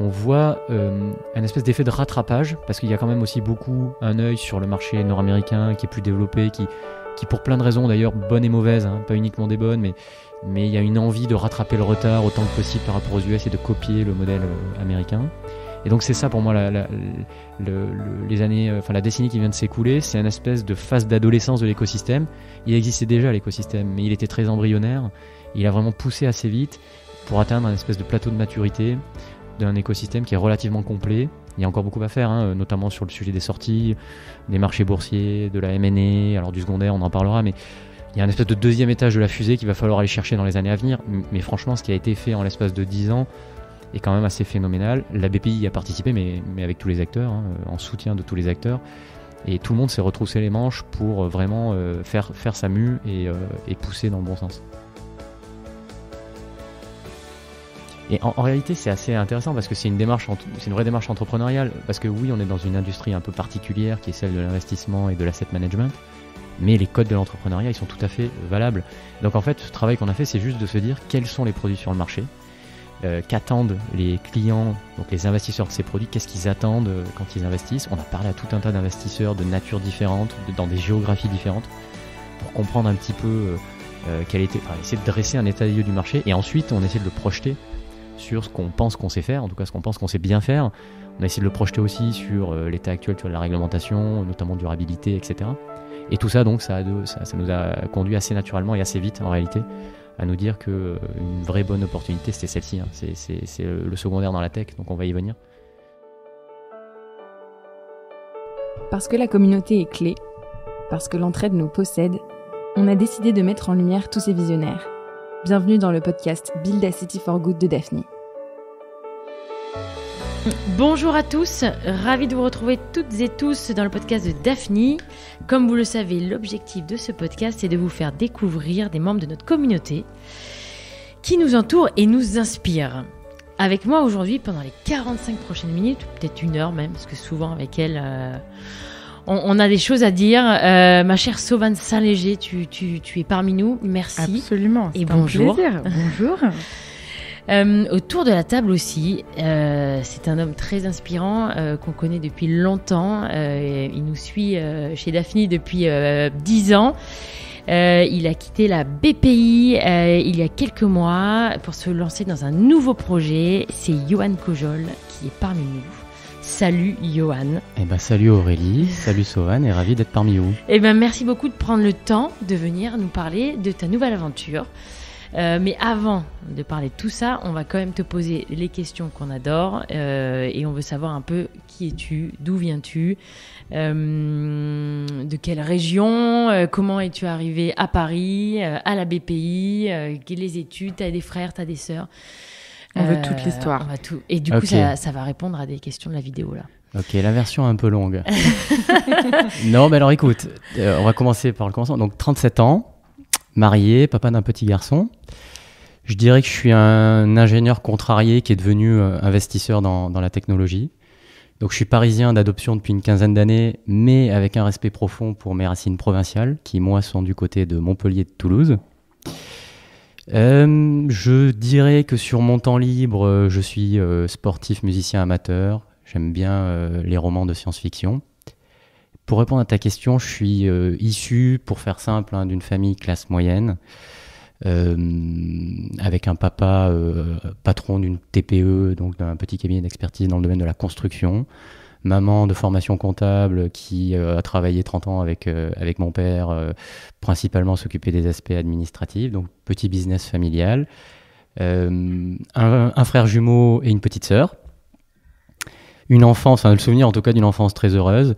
on voit un espèce d'effet de rattrapage, parce qu'il y a quand même aussi beaucoup un œil sur le marché nord-américain qui est plus développé, qui pour plein de raisons d'ailleurs, bonnes et mauvaises, hein, pas uniquement des bonnes, mais il y a une envie de rattraper le retard autant que possible par rapport aux US et de copier le modèle américain. Et donc c'est ça pour moi les années, la décennie qui vient de s'écouler, c'est une espèce de phase d'adolescence de l'écosystème. Il existait déjà l'écosystème, mais il était très embryonnaire. Il a vraiment poussé assez vite pour atteindre un espèce de plateau de maturité d'un écosystème qui est relativement complet. Il y a encore beaucoup à faire, hein, notamment sur le sujet des sorties, des marchés boursiers, de la M&A, alors du secondaire, on en parlera, mais il y a un espèce de deuxième étage de la fusée qu'il va falloir aller chercher dans les années à venir. Mais franchement, ce qui a été fait en l'espace de 10 ans est quand même assez phénoménal. La BPI y a participé, mais avec tous les acteurs, hein, en soutien de tous les acteurs. Et tout le monde s'est retroussé les manches pour vraiment faire sa mue et pousser dans le bon sens. Et en réalité, c'est assez intéressant parce que c'est une vraie démarche entrepreneuriale. Parce que oui, on est dans une industrie un peu particulière qui est celle de l'investissement et de l'asset management. Mais les codes de l'entrepreneuriat, ils sont tout à fait valables. Donc en fait, ce travail qu'on a fait, c'est juste de se dire quels sont les produits sur le marché, qu'attendent les clients, donc les investisseurs de ces produits, qu'est-ce qu'ils attendent quand ils investissent. On a parlé à tout un tas d'investisseurs de natures différentes, dans des géographies différentes, pour comprendre un petit peu essayer de dresser un état des lieux du marché. Et ensuite, on essaie de le projeter sur ce qu'on pense qu'on sait faire, en tout cas ce qu'on pense qu'on sait bien faire. On a essayé de le projeter aussi sur l'état actuel de la réglementation, notamment durabilité, etc. Et tout ça, donc, ça nous a conduit assez naturellement et assez vite, en réalité, à nous dire qu'une vraie bonne opportunité, c'était celle-ci. Hein. C'est le secondaire dans la tech, donc on va y venir. Parce que la communauté est clé, parce que l'entraide nous possède, on a décidé de mettre en lumière tous ces visionnaires. Bienvenue dans le podcast Build a City for Good de Daphne. Bonjour à tous, ravi de vous retrouver toutes et tous dans le podcast de Daphne. Comme vous le savez, l'objectif de ce podcast est de vous faire découvrir des membres de notre communauté qui nous entourent et nous inspirent. Avec moi aujourd'hui, pendant les 45 prochaines minutes, peut-être une heure même, parce que souvent avec elle, on a des choses à dire. Ma chère Sauvane Saint-Léger, tu es parmi nous, merci. Absolument, et bonjour. Un plaisir. Bonjour. Autour de la table aussi, c'est un homme très inspirant qu'on connaît depuis longtemps. Il nous suit chez Daphne depuis 10 ans. Il a quitté la BPI il y a quelques mois pour se lancer dans un nouveau projet. C'est Yoann Cojol qui est parmi nous. Salut Yoann. Salut Aurélie, salut Sauvane et ravi d'être parmi vous. Merci beaucoup de prendre le temps de venir nous parler de ta nouvelle aventure. Mais avant de parler de tout ça, on va quand même te poser les questions qu'on adore et on veut savoir un peu qui es-tu, d'où viens-tu, de quelle région, comment es-tu arrivé à Paris, à la BPI, les études, t'as des frères, t'as des sœurs. On veut toute l'histoire. On va tout. Et du coup, ça va répondre à des questions de la vidéo là. Ok, la version un peu longue. Non, mais alors écoute, on va commencer par le commencement. Donc 37 ans. Marié, papa d'un petit garçon. Je dirais que je suis un ingénieur contrarié qui est devenu investisseur dans la technologie. Donc je suis parisien d'adoption depuis une quinzaine d'années, mais avec un respect profond pour mes racines provinciales, qui moi sont du côté de Montpellier et de Toulouse. Je dirais que sur mon temps libre, je suis sportif, musicien amateur. J'aime bien les romans de science-fiction. Pour répondre à ta question, je suis issu, pour faire simple, d'une famille classe moyenne, avec un papa patron d'une TPE, donc d'un petit cabinet d'expertise dans le domaine de la construction, maman de formation comptable qui a travaillé 30 ans avec mon père, principalement s'occuper des aspects administratifs, donc petit business familial, un frère jumeau et une petite sœur, une enfance, le souvenir en tout cas d'une enfance très heureuse.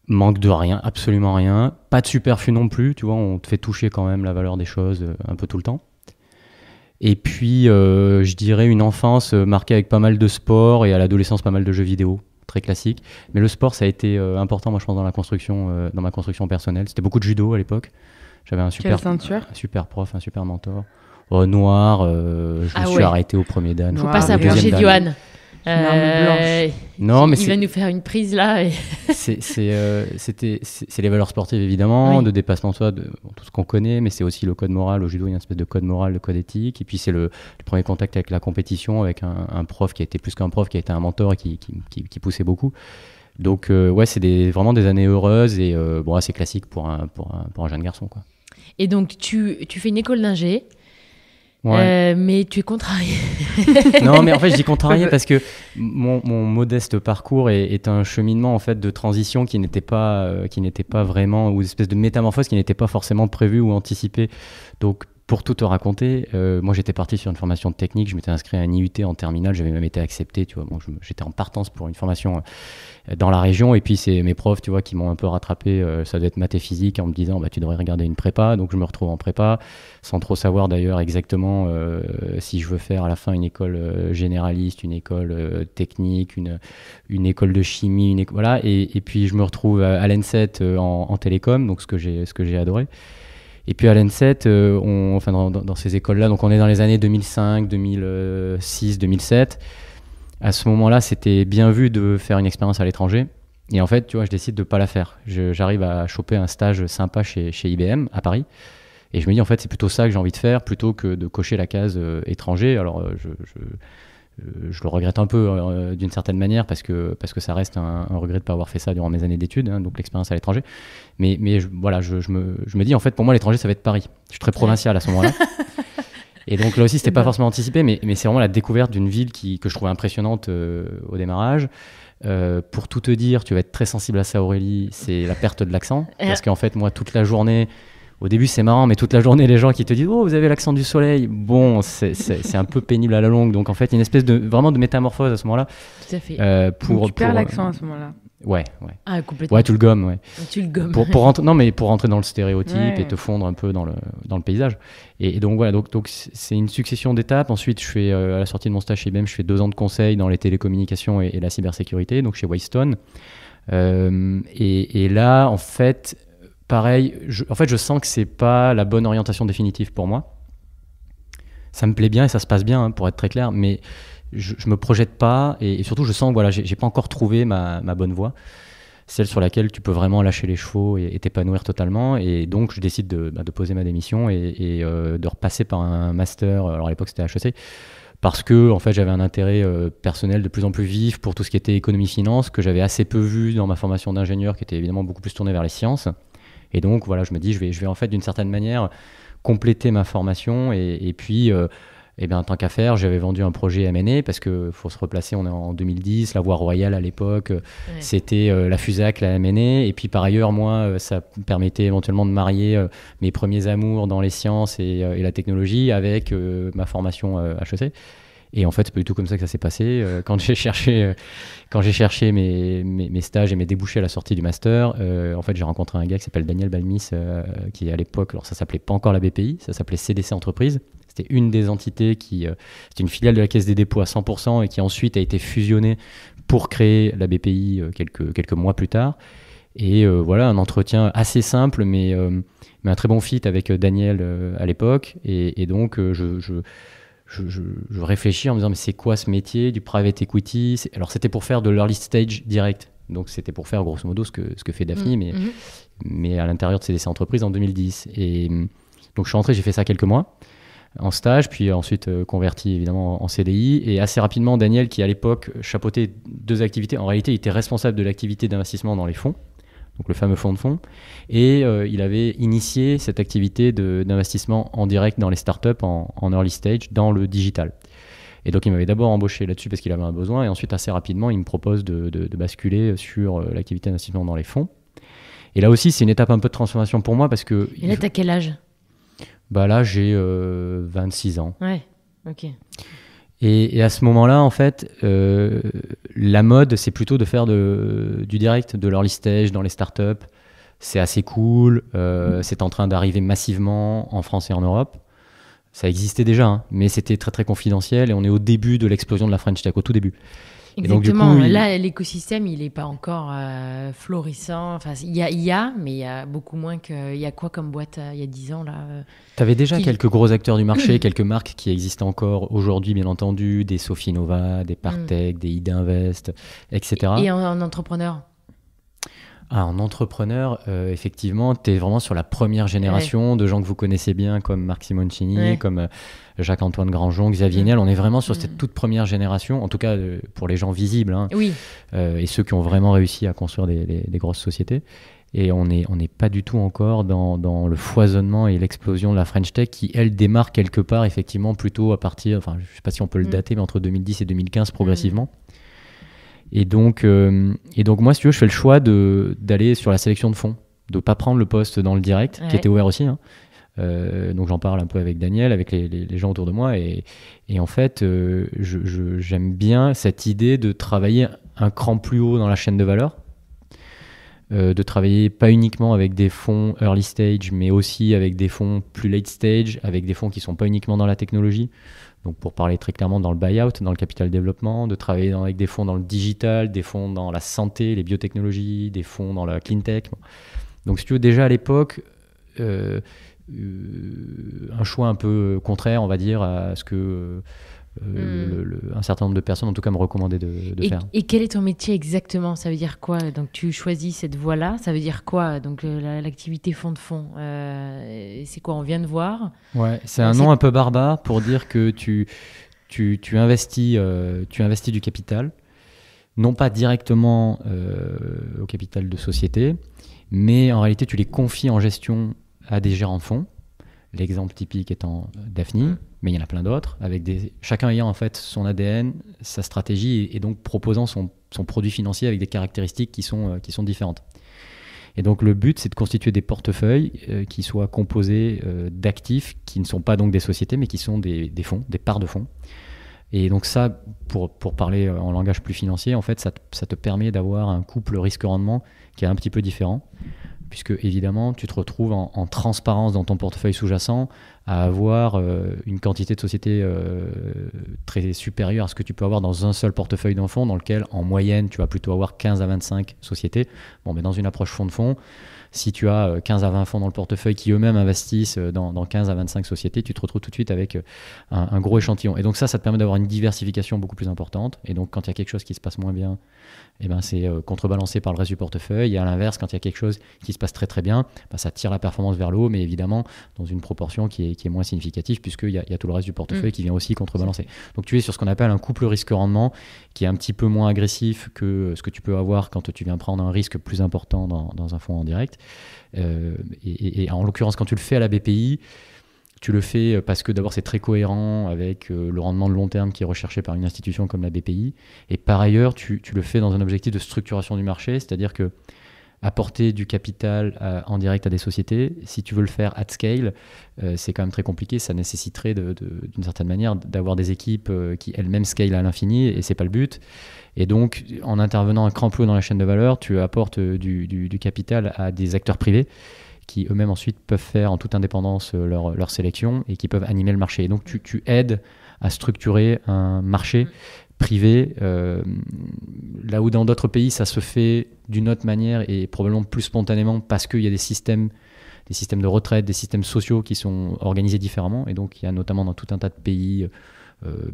Manque de rien, absolument rien. Pas de superflu non plus, tu vois, on te fait toucher quand même la valeur des choses un peu tout le temps. Et puis, je dirais une enfance marquée avec pas mal de sport et à l'adolescence pas mal de jeux vidéo, très classique. Mais le sport, ça a été important, moi je pense, dans ma construction personnelle. C'était beaucoup de judo à l'époque. J'avais un super prof, un super mentor. Noir, je me suis arrêté au premier dan. Faut pas s'approcher de Yoann. Une arme blanche. Non, mais il va nous faire une prise là. Et... c'est les valeurs sportives évidemment, Oui. de dépassement de soi, tout ce qu'on connaît, mais c'est aussi le code moral. Au judo, il y a une espèce de code moral, de code éthique. Et puis c'est le premier contact avec la compétition, avec un prof qui a été plus qu'un prof, qui a été un mentor et qui poussait beaucoup. Donc ouais, c'est vraiment des années heureuses et bon, assez classique pour un jeune garçon, quoi. Et donc, tu fais une école d'ingé, Ouais. mais tu es contrarié. Non, mais en fait, je dis contrarié parce que mon modeste parcours est un cheminement en fait de transition qui n'était pas vraiment, ou une espèce de métamorphose qui n'était pas forcément prévue ou anticipée. Donc, pour tout te raconter, moi j'étais parti sur une formation technique, je m'étais inscrit à un IUT en terminale, j'avais même été accepté, tu vois. Bon, j'étais en partance pour une formation dans la région, et puis c'est mes profs, tu vois, qui m'ont un peu rattrapé, ça devait être maths et physique, en me disant bah, tu devrais regarder une prépa. Donc je me retrouve en prépa, sans trop savoir d'ailleurs exactement si je veux faire à la fin une école généraliste, une école technique, une école de chimie, voilà. Et puis je me retrouve à l'ENSET en télécom, donc ce que j'ai adoré. Et puis à l'ENSET, enfin dans ces écoles-là, donc on est dans les années 2005, 2006, 2007. À ce moment-là, c'était bien vu de faire une expérience à l'étranger. Et en fait, tu vois, je décide de ne pas la faire. J'arrive à choper un stage sympa chez IBM à Paris. Et je me dis, en fait, c'est plutôt ça que j'ai envie de faire plutôt que de cocher la case étranger. Alors, je le regrette un peu d'une certaine manière parce que ça reste un regret de ne pas avoir fait ça durant mes années d'études, hein, donc l'expérience à l'étranger. Mais voilà, je me dis, en fait, pour moi, l'étranger, ça va être Paris. Je suis très provincial à ce moment-là. Et donc là aussi, c'était pas forcément anticipé, mais c'est vraiment la découverte d'une ville que je trouvais impressionnante au démarrage. Pour tout te dire, tu vas être très sensible à ça, Aurélie, c'est la perte de l'accent. Parce qu'en fait, moi, toute la journée, au début, c'est marrant, mais toute la journée, les gens qui te disent « Oh, vous avez l'accent du soleil », bon, c'est un peu pénible à la longue. Donc en fait, il y a une espèce vraiment de métamorphose à ce moment-là. Tout à fait. Donc tu perds l'accent à ce moment-là. Ouais. Ah, complètement. Ouais, tu le gommes, ouais. Tu le gommes. Pour rentrer dans le stéréotype Ouais. et te fondre un peu dans le paysage. Et donc voilà, donc c'est une succession d'étapes. Ensuite, je fais à la sortie de mon stage chez IBM, je fais 2 ans de conseil dans les télécommunications et la cybersécurité, donc chez Waystone. Et là, en fait, pareil, je sens que c'est pas la bonne orientation définitive pour moi. Ça me plaît bien et ça se passe bien, hein, pour être très clair, mais je me projette pas et surtout je sens que voilà, j'ai pas encore trouvé ma bonne voie, celle sur laquelle tu peux vraiment lâcher les chevaux et t'épanouir totalement. Et donc je décide de poser ma démission et de repasser par un master. Alors à l'époque c'était HEC, parce que en fait j'avais un intérêt personnel de plus en plus vif pour tout ce qui était économie-finance, que j'avais assez peu vu dans ma formation d'ingénieur, qui était évidemment beaucoup plus tournée vers les sciences. Et donc voilà, je me dis je vais en fait d'une certaine manière compléter ma formation et puis et bien, tant qu'à faire, j'avais vendu un projet M&A parce qu'il faut se replacer, on est en 2010, la voie royale à l'époque, c'était la FUSAC, la M&A. Et puis par ailleurs, moi, ça me permettait éventuellement de marier mes premiers amours dans les sciences et la technologie avec ma formation HEC. Et en fait, c'est pas du tout comme ça que ça s'est passé. Quand j'ai cherché mes stages et mes débouchés à la sortie du master, en fait, j'ai rencontré un gars qui s'appelle Daniel Balmis, qui à l'époque, alors ça s'appelait pas encore la BPI, ça s'appelait CDC Entreprises. C'était une des entités c'était une filiale de la Caisse des dépôts à 100% et qui ensuite a été fusionnée pour créer la BPI quelques mois plus tard. Et voilà, un entretien assez simple, mais un très bon fit avec Daniel à l'époque. Et donc, je réfléchis en me disant, mais c'est quoi ce métier du private equity? Alors, c'était pour faire de l'early stage direct. Donc, c'était pour faire grosso modo ce que fait Daphne, mais à l'intérieur de CDC Entreprises en 2010. Et donc, je suis rentré, j'ai fait ça quelques mois en stage, puis ensuite converti évidemment en CDI. Et assez rapidement, Daniel, qui à l'époque chapeautait 2 activités, en réalité il était responsable de l'activité d'investissement dans les fonds, donc le fameux fonds de fonds, et il avait initié cette activité d'investissement en direct dans les startups en early stage, dans le digital. Et donc il m'avait d'abord embauché là-dessus parce qu'il avait un besoin, et ensuite assez rapidement il me propose de basculer sur l'activité d'investissement dans les fonds. Et là aussi c'est une étape un peu de transformation pour moi parce que... Et là, t'as quel âge? Bah là, j'ai 26 ans. Ouais, ok. Et à ce moment-là, en fait, la mode, c'est plutôt de faire du direct, de l'early stage dans les startups. C'est assez cool. C'est en train d'arriver massivement en France et en Europe. Ça existait déjà, hein, mais c'était très très confidentiel et on est au début de l'explosion de la French Tech, au tout début. Exactement. Donc, du coup, là, l'écosystème, il n'est pas encore florissant. Enfin, il y a, mais il y a beaucoup moins qu'il y a quoi comme boîte il y a 10 ans là. Tu avais déjà quelques gros acteurs du marché, quelques marques qui existent encore aujourd'hui, bien entendu, des Sophie Nova, des Partech, des Idinvest, etc. Et en entrepreneur? En entrepreneur, effectivement, tu es vraiment sur la première génération de gens que vous connaissez bien, comme Marc Simoncini, comme Jacques-Antoine Granjon, Xavier Niel. On est vraiment sur cette toute première génération, en tout cas pour les gens visibles, et ceux qui ont vraiment réussi à construire des grosses sociétés. Et on n'est pas du tout encore dans le foisonnement et l'explosion de la French Tech qui, elle, démarre quelque part, effectivement, plutôt à partir, enfin, je ne sais pas si on peut le dater, mais entre 2010 et 2015, progressivement. Et donc moi, si tu veux, je fais le choix d'aller sur la sélection de fonds, de ne pas prendre le poste dans le direct, qui était ouvert aussi. Donc j'en parle un peu avec Daniel, avec les gens autour de moi. Et en fait, j'aime bien cette idée de travailler un cran plus haut dans la chaîne de valeur, de travailler pas uniquement avec des fonds early stage, mais aussi avec des fonds plus late stage, avec des fonds qui ne sont pas uniquement dans la technologie. Donc pour parler très clairement dans le buyout, dans le capital développement, de travailler avec des fonds dans le digital, des fonds dans la santé, les biotechnologies, des fonds dans la clean tech. Donc si tu veux, déjà à l'époque, un choix un peu contraire, on va dire, à ce que un certain nombre de personnes, en tout cas, me recommandaient de faire. Et quel est ton métier exactement? Ça veut dire quoi? Donc tu choisis cette voie-là, ça veut dire quoi? Donc l'activité fonds de fonds, c'est quoi? On vient de voir. Ouais, c'est un nom un peu barbare pour dire que tu investis du capital, non pas directement au capital de société, mais en réalité tu les confies en gestion à des gérants de fonds. L'exemple typique étant Daphni, mais il y en a plein d'autres, chacun ayant en fait son ADN, sa stratégie et donc proposant son produit financier avec des caractéristiques qui sont différentes. Et donc le but, c'est de constituer des portefeuilles qui soient composés d'actifs qui ne sont pas donc des sociétés, mais qui sont des fonds, des parts de fonds. Et donc ça, pour parler en langage plus financier, en fait, ça te permet d'avoir un couple risque-rendement qui est un petit peu différent, puisque évidemment, tu te retrouves en transparence dans ton portefeuille sous-jacent à avoir une quantité de sociétés très supérieure à ce que tu peux avoir dans un seul portefeuille d'un fonds, dans lequel, en moyenne, tu vas plutôt avoir 15 à 25 sociétés. Bon, mais dans une approche fonds de fonds, si tu as 15 à 20 fonds dans le portefeuille qui eux-mêmes investissent dans 15 à 25 sociétés, tu te retrouves tout de suite avec un gros échantillon. Et donc ça te permet d'avoir une diversification beaucoup plus importante. Et donc quand il y a quelque chose qui se passe moins bien, c'est contrebalancé par le reste du portefeuille. Et à l'inverse, quand il y a quelque chose qui se passe très très bien, ça tire la performance vers le haut, mais évidemment dans une proportion qui est moins significative, puisqu'il y a tout le reste du portefeuille qui vient aussi contrebalancer. Donc tu es sur ce qu'on appelle un couple risque-rendement qui est un petit peu moins agressif que ce que tu peux avoir quand tu viens prendre un risque plus important dans un fonds en direct. Et en l'occurrence, quand tu le fais à la BPI, tu le fais parce que d'abord c'est très cohérent avec le rendement de long terme qui est recherché par une institution comme la BPI, et par ailleurs tu le fais dans un objectif de structuration du marché, c'est-à-dire que apporter du capital en direct à des sociétés, si tu veux le faire at scale, c'est quand même très compliqué. Ça nécessiterait d'une certaine manière d'avoir des équipes qui elles-mêmes scale à l'infini, et c'est pas le but. Et donc en intervenant un cran plus haut dans la chaîne de valeur, tu apportes du capital à des acteurs privés qui eux-mêmes ensuite peuvent faire en toute indépendance leur sélection et qui peuvent animer le marché. Et donc tu aides à structurer un marché privé, là où dans d'autres pays ça se fait d'une autre manière et probablement plus spontanément parce qu'il y a des systèmes de retraite, des systèmes sociaux qui sont organisés différemment. Et donc il y a notamment dans tout un tas de pays,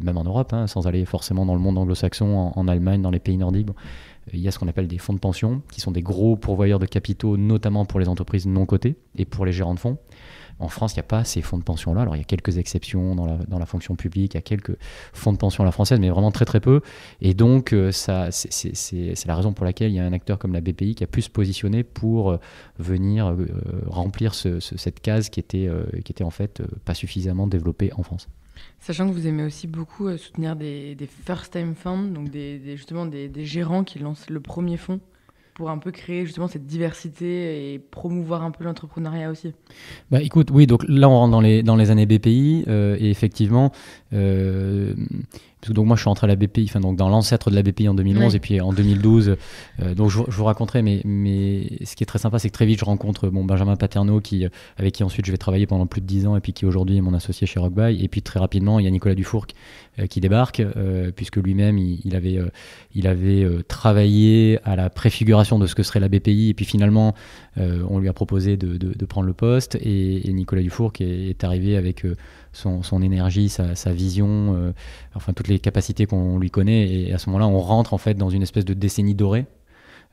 même en Europe, sans aller forcément dans le monde anglo-saxon, en Allemagne, dans les pays nordiques, il y a ce qu'on appelle des fonds de pension, qui sont des gros pourvoyeurs de capitaux, notamment pour les entreprises non cotées et pour les gérants de fonds. En France, il n'y a pas ces fonds de pension-là. Alors, il y a quelques exceptions dans la fonction publique, il y a quelques fonds de pension à la française, mais vraiment très très peu. Et donc, c'est la raison pour laquelle il y a un acteur comme la BPI qui a pu se positionner pour venir remplir cette case qui était en fait pas suffisamment développée en France. Sachant que vous aimez aussi beaucoup soutenir des first-time funds, donc justement des gérants qui lancent le premier fonds. pour un peu créer justement cette diversité et promouvoir un peu l'entrepreneuriat aussi? Bah, écoute, oui, donc là, on rentre dans les années BPI, et effectivement, parce que donc moi, je suis rentré à la BPI, enfin, donc dans l'ancêtre de la BPI en 2011, et puis en 2012, donc je vous raconterai, mais ce qui est très sympa, c'est que très vite, je rencontre Benjamin Paterno, avec qui ensuite je vais travailler pendant plus de 10 ans, et puis qui aujourd'hui est mon associé chez Rockbuy, et puis très rapidement, il y a Nicolas Dufourcq qui débarque, puisque lui-même, il avait travaillé à la préfiguration de ce que serait la BPI, et puis finalement, on lui a proposé de prendre le poste, et Nicolas Dufourcq est arrivé avec son énergie, sa vision, enfin toutes les capacités qu'on lui connaît, et à ce moment-là, on rentre en fait dans une espèce de décennie dorée.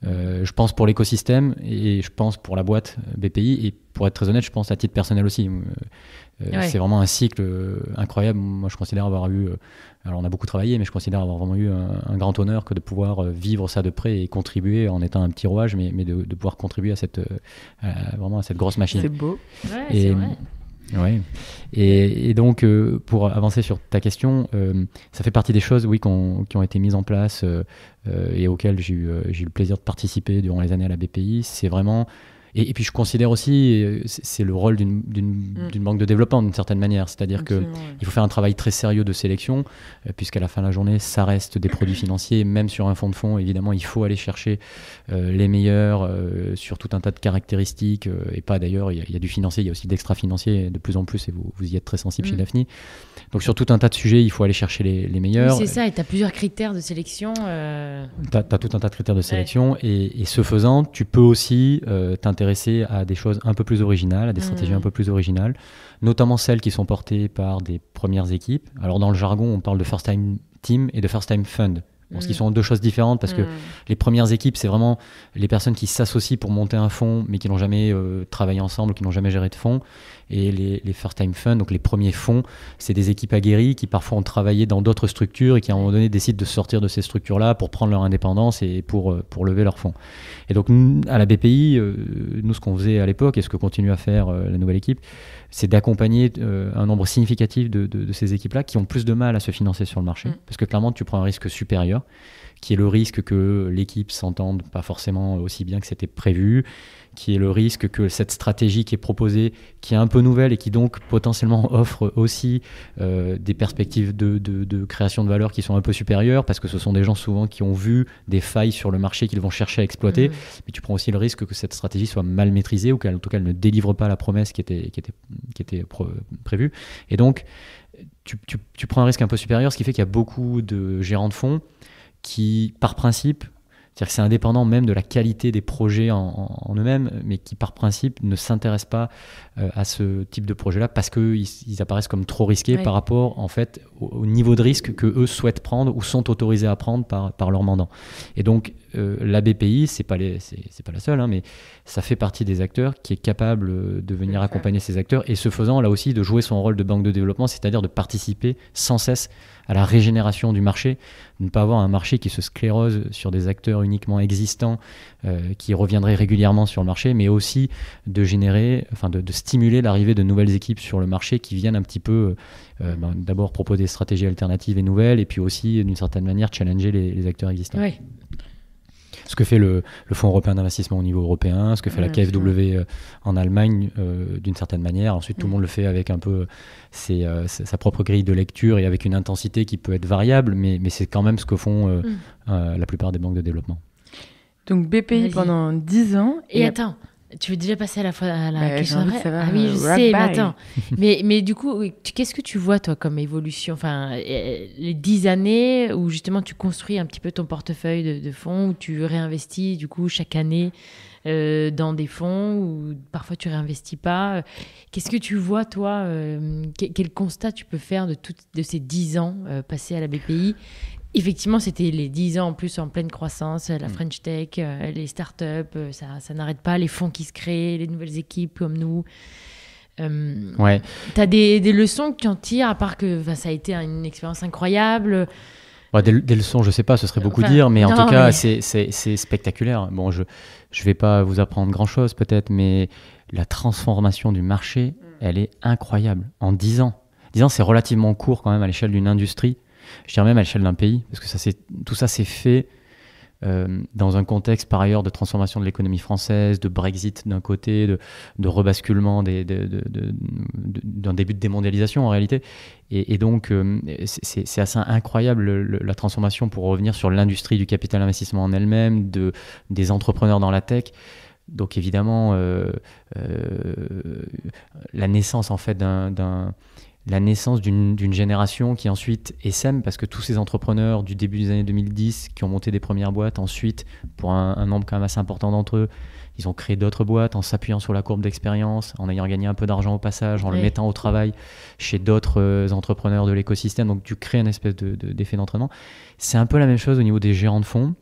Je pense pour l'écosystème, et je pense pour la boîte BPI, et pour être très honnête, je pense à titre personnel aussi. C'est vraiment un cycle incroyable. Moi, je considère avoir eu, alors on a beaucoup travaillé, mais je considère avoir vraiment eu un grand honneur que de pouvoir vivre ça de près et contribuer en étant un petit rouage, mais de pouvoir contribuer vraiment à cette grosse machine. C'est beau. Ouais, c'est vrai. Ouais. Et donc, pour avancer sur ta question, ça fait partie des choses, oui, qui ont été mises en place et auxquelles j'ai eu le plaisir de participer durant les années à la BPI. C'est vraiment... Et puis je considère aussi, c'est le rôle d'une banque de développement d'une certaine manière, c'est-à-dire qu'il faut faire un travail très sérieux de sélection, puisqu'à la fin de la journée, ça reste des produits financiers, même sur un fonds de fonds, évidemment, il faut aller chercher les meilleurs sur tout un tas de caractéristiques, et pas d'ailleurs, il y a du financier, il y a aussi de l'extra-financier de plus en plus, et vous y êtes très sensible chez Daphni. Donc sur tout un tas de sujets, il faut aller chercher les meilleurs. Oui, c'est ça, et tu as plusieurs critères de sélection. Tu as tout un tas de critères de sélection, et ce faisant, tu peux aussi t'intéresser à des choses un peu plus originales, à des stratégies un peu plus originales, notamment celles qui sont portées par des premières équipes. Alors dans le jargon, on parle de first time team et de first time fund. Bon, ce qui sont deux choses différentes, parce que les premières équipes, c'est vraiment les personnes qui s'associent pour monter un fonds, mais qui n'ont jamais travaillé ensemble, qui n'ont jamais géré de fonds. Et les first time funds, donc les premiers fonds, c'est des équipes aguerries qui parfois ont travaillé dans d'autres structures et qui à un moment donné décident de sortir de ces structures-là pour prendre leur indépendance et pour lever leurs fonds. Et donc à la BPI, nous ce qu'on faisait à l'époque et ce que continue à faire la nouvelle équipe, c'est d'accompagner un nombre significatif de ces équipes-là qui ont plus de mal à se financer sur le marché. Parce que clairement, tu prends un risque supérieur, qui est le risque que l'équipe s'entende pas forcément aussi bien que c'était prévu, qui est le risque que cette stratégie qui est proposée, qui est un peu nouvelle et qui donc potentiellement offre aussi des perspectives de création de valeur qui sont un peu supérieures, parce que ce sont des gens souvent qui ont vu des failles sur le marché qu'ils vont chercher à exploiter, mais tu prends aussi le risque que cette stratégie soit mal maîtrisée ou qu'en tout cas elle ne délivre pas la promesse qui était prévue. Et donc tu prends un risque un peu supérieur, ce qui fait qu'il y a beaucoup de gérants de fonds qui, par principe, c'est-à-dire que c'est indépendant même de la qualité des projets en eux-mêmes, mais qui par principe ne s'intéressent pas à ce type de projet-là parce qu'ils apparaissent comme trop risqués par rapport en fait, au niveau de risque que eux souhaitent prendre ou sont autorisés à prendre par leur mandant. Et donc la BPI, c'est pas la seule, hein, mais ça fait partie des acteurs qui est capable de venir accompagner ces acteurs et ce faisant là aussi de jouer son rôle de banque de développement, c'est-à-dire de participer sans cesse à la régénération du marché, de ne pas avoir un marché qui se sclérose sur des acteurs uniquement existants qui reviendraient régulièrement sur le marché, mais aussi de générer, enfin de stimuler l'arrivée de nouvelles équipes sur le marché qui viennent un petit peu d'abord proposer des stratégies alternatives et nouvelles, et puis aussi d'une certaine manière challenger les acteurs existants. Oui. Ce que fait le Fonds européen d'investissement au niveau européen, ce que fait la KfW en Allemagne d'une certaine manière. Ensuite, tout le monde le fait avec un peu sa propre grille de lecture et avec une intensité qui peut être variable, mais c'est quand même ce que font la plupart des banques de développement. Donc BPI pendant 10 ans. Et attends, tu veux déjà passer à la question j'ai envie de après? savoir, Ah oui, je sais, mais Rockbuy. attends. mais du coup, qu'est-ce que tu vois, toi, comme évolution? Enfin, les 10 années où justement tu construis un petit peu ton portefeuille de fonds, où tu réinvestis du coup chaque année dans des fonds, ou parfois tu réinvestis pas. Qu'est-ce que tu vois, toi? Quel constat tu peux faire de ces 10 ans passés à la BPI? Effectivement, c'était les 10 ans en plus en pleine croissance, la French Tech, les startups, ça n'arrête pas, les fonds qui se créent, les nouvelles équipes comme nous. Ouais. Tu as des leçons que tu en tires, à part que ça a été une expérience incroyable? Des leçons, je sais pas, ce serait beaucoup dire, mais en tout cas, c'est spectaculaire. Bon, je vais pas vous apprendre grand-chose peut-être, mais la transformation du marché, elle est incroyable. En 10 ans. 10 ans, c'est relativement court quand même à l'échelle d'une industrie. Je dirais même à l'échelle d'un pays, parce que tout ça s'est fait dans un contexte par ailleurs de transformation de l'économie française, de Brexit d'un côté, de rebasculement d'un début de démondialisation en réalité. Et donc, c'est assez incroyable la transformation pour revenir sur l'industrie du capital investissement en elle-même, des entrepreneurs dans la tech. Donc évidemment, la naissance en fait la naissance d'une génération qui ensuite essaime, parce que tous ces entrepreneurs du début des années 2010 qui ont monté des premières boîtes, ensuite, pour un nombre quand même assez important d'entre eux, ils ont créé d'autres boîtes en s'appuyant sur la courbe d'expérience, en ayant gagné un peu d'argent au passage, en le mettant au travail chez d'autres entrepreneurs de l'écosystème. Donc tu crées une espèce d'effet d'entraînement. C'est un peu la même chose au niveau des gérants de fonds,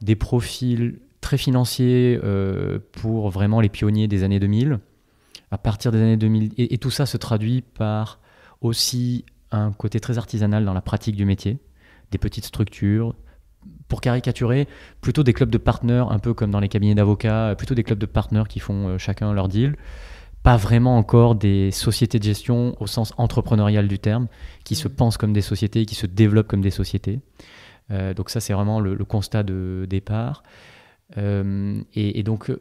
des profils très financiers pour vraiment les pionniers des années 2000. À partir des années 2000, et tout ça se traduit par aussi un côté très artisanal dans la pratique du métier, des petites structures, pour caricaturer, plutôt des clubs de partenaires, un peu comme dans les cabinets d'avocats, plutôt des clubs de partenaires qui font chacun leur deal, pas vraiment encore des sociétés de gestion au sens entrepreneurial du terme, qui se pensent comme des sociétés, qui se développent comme des sociétés. Donc ça, c'est vraiment le constat de départ. Et donc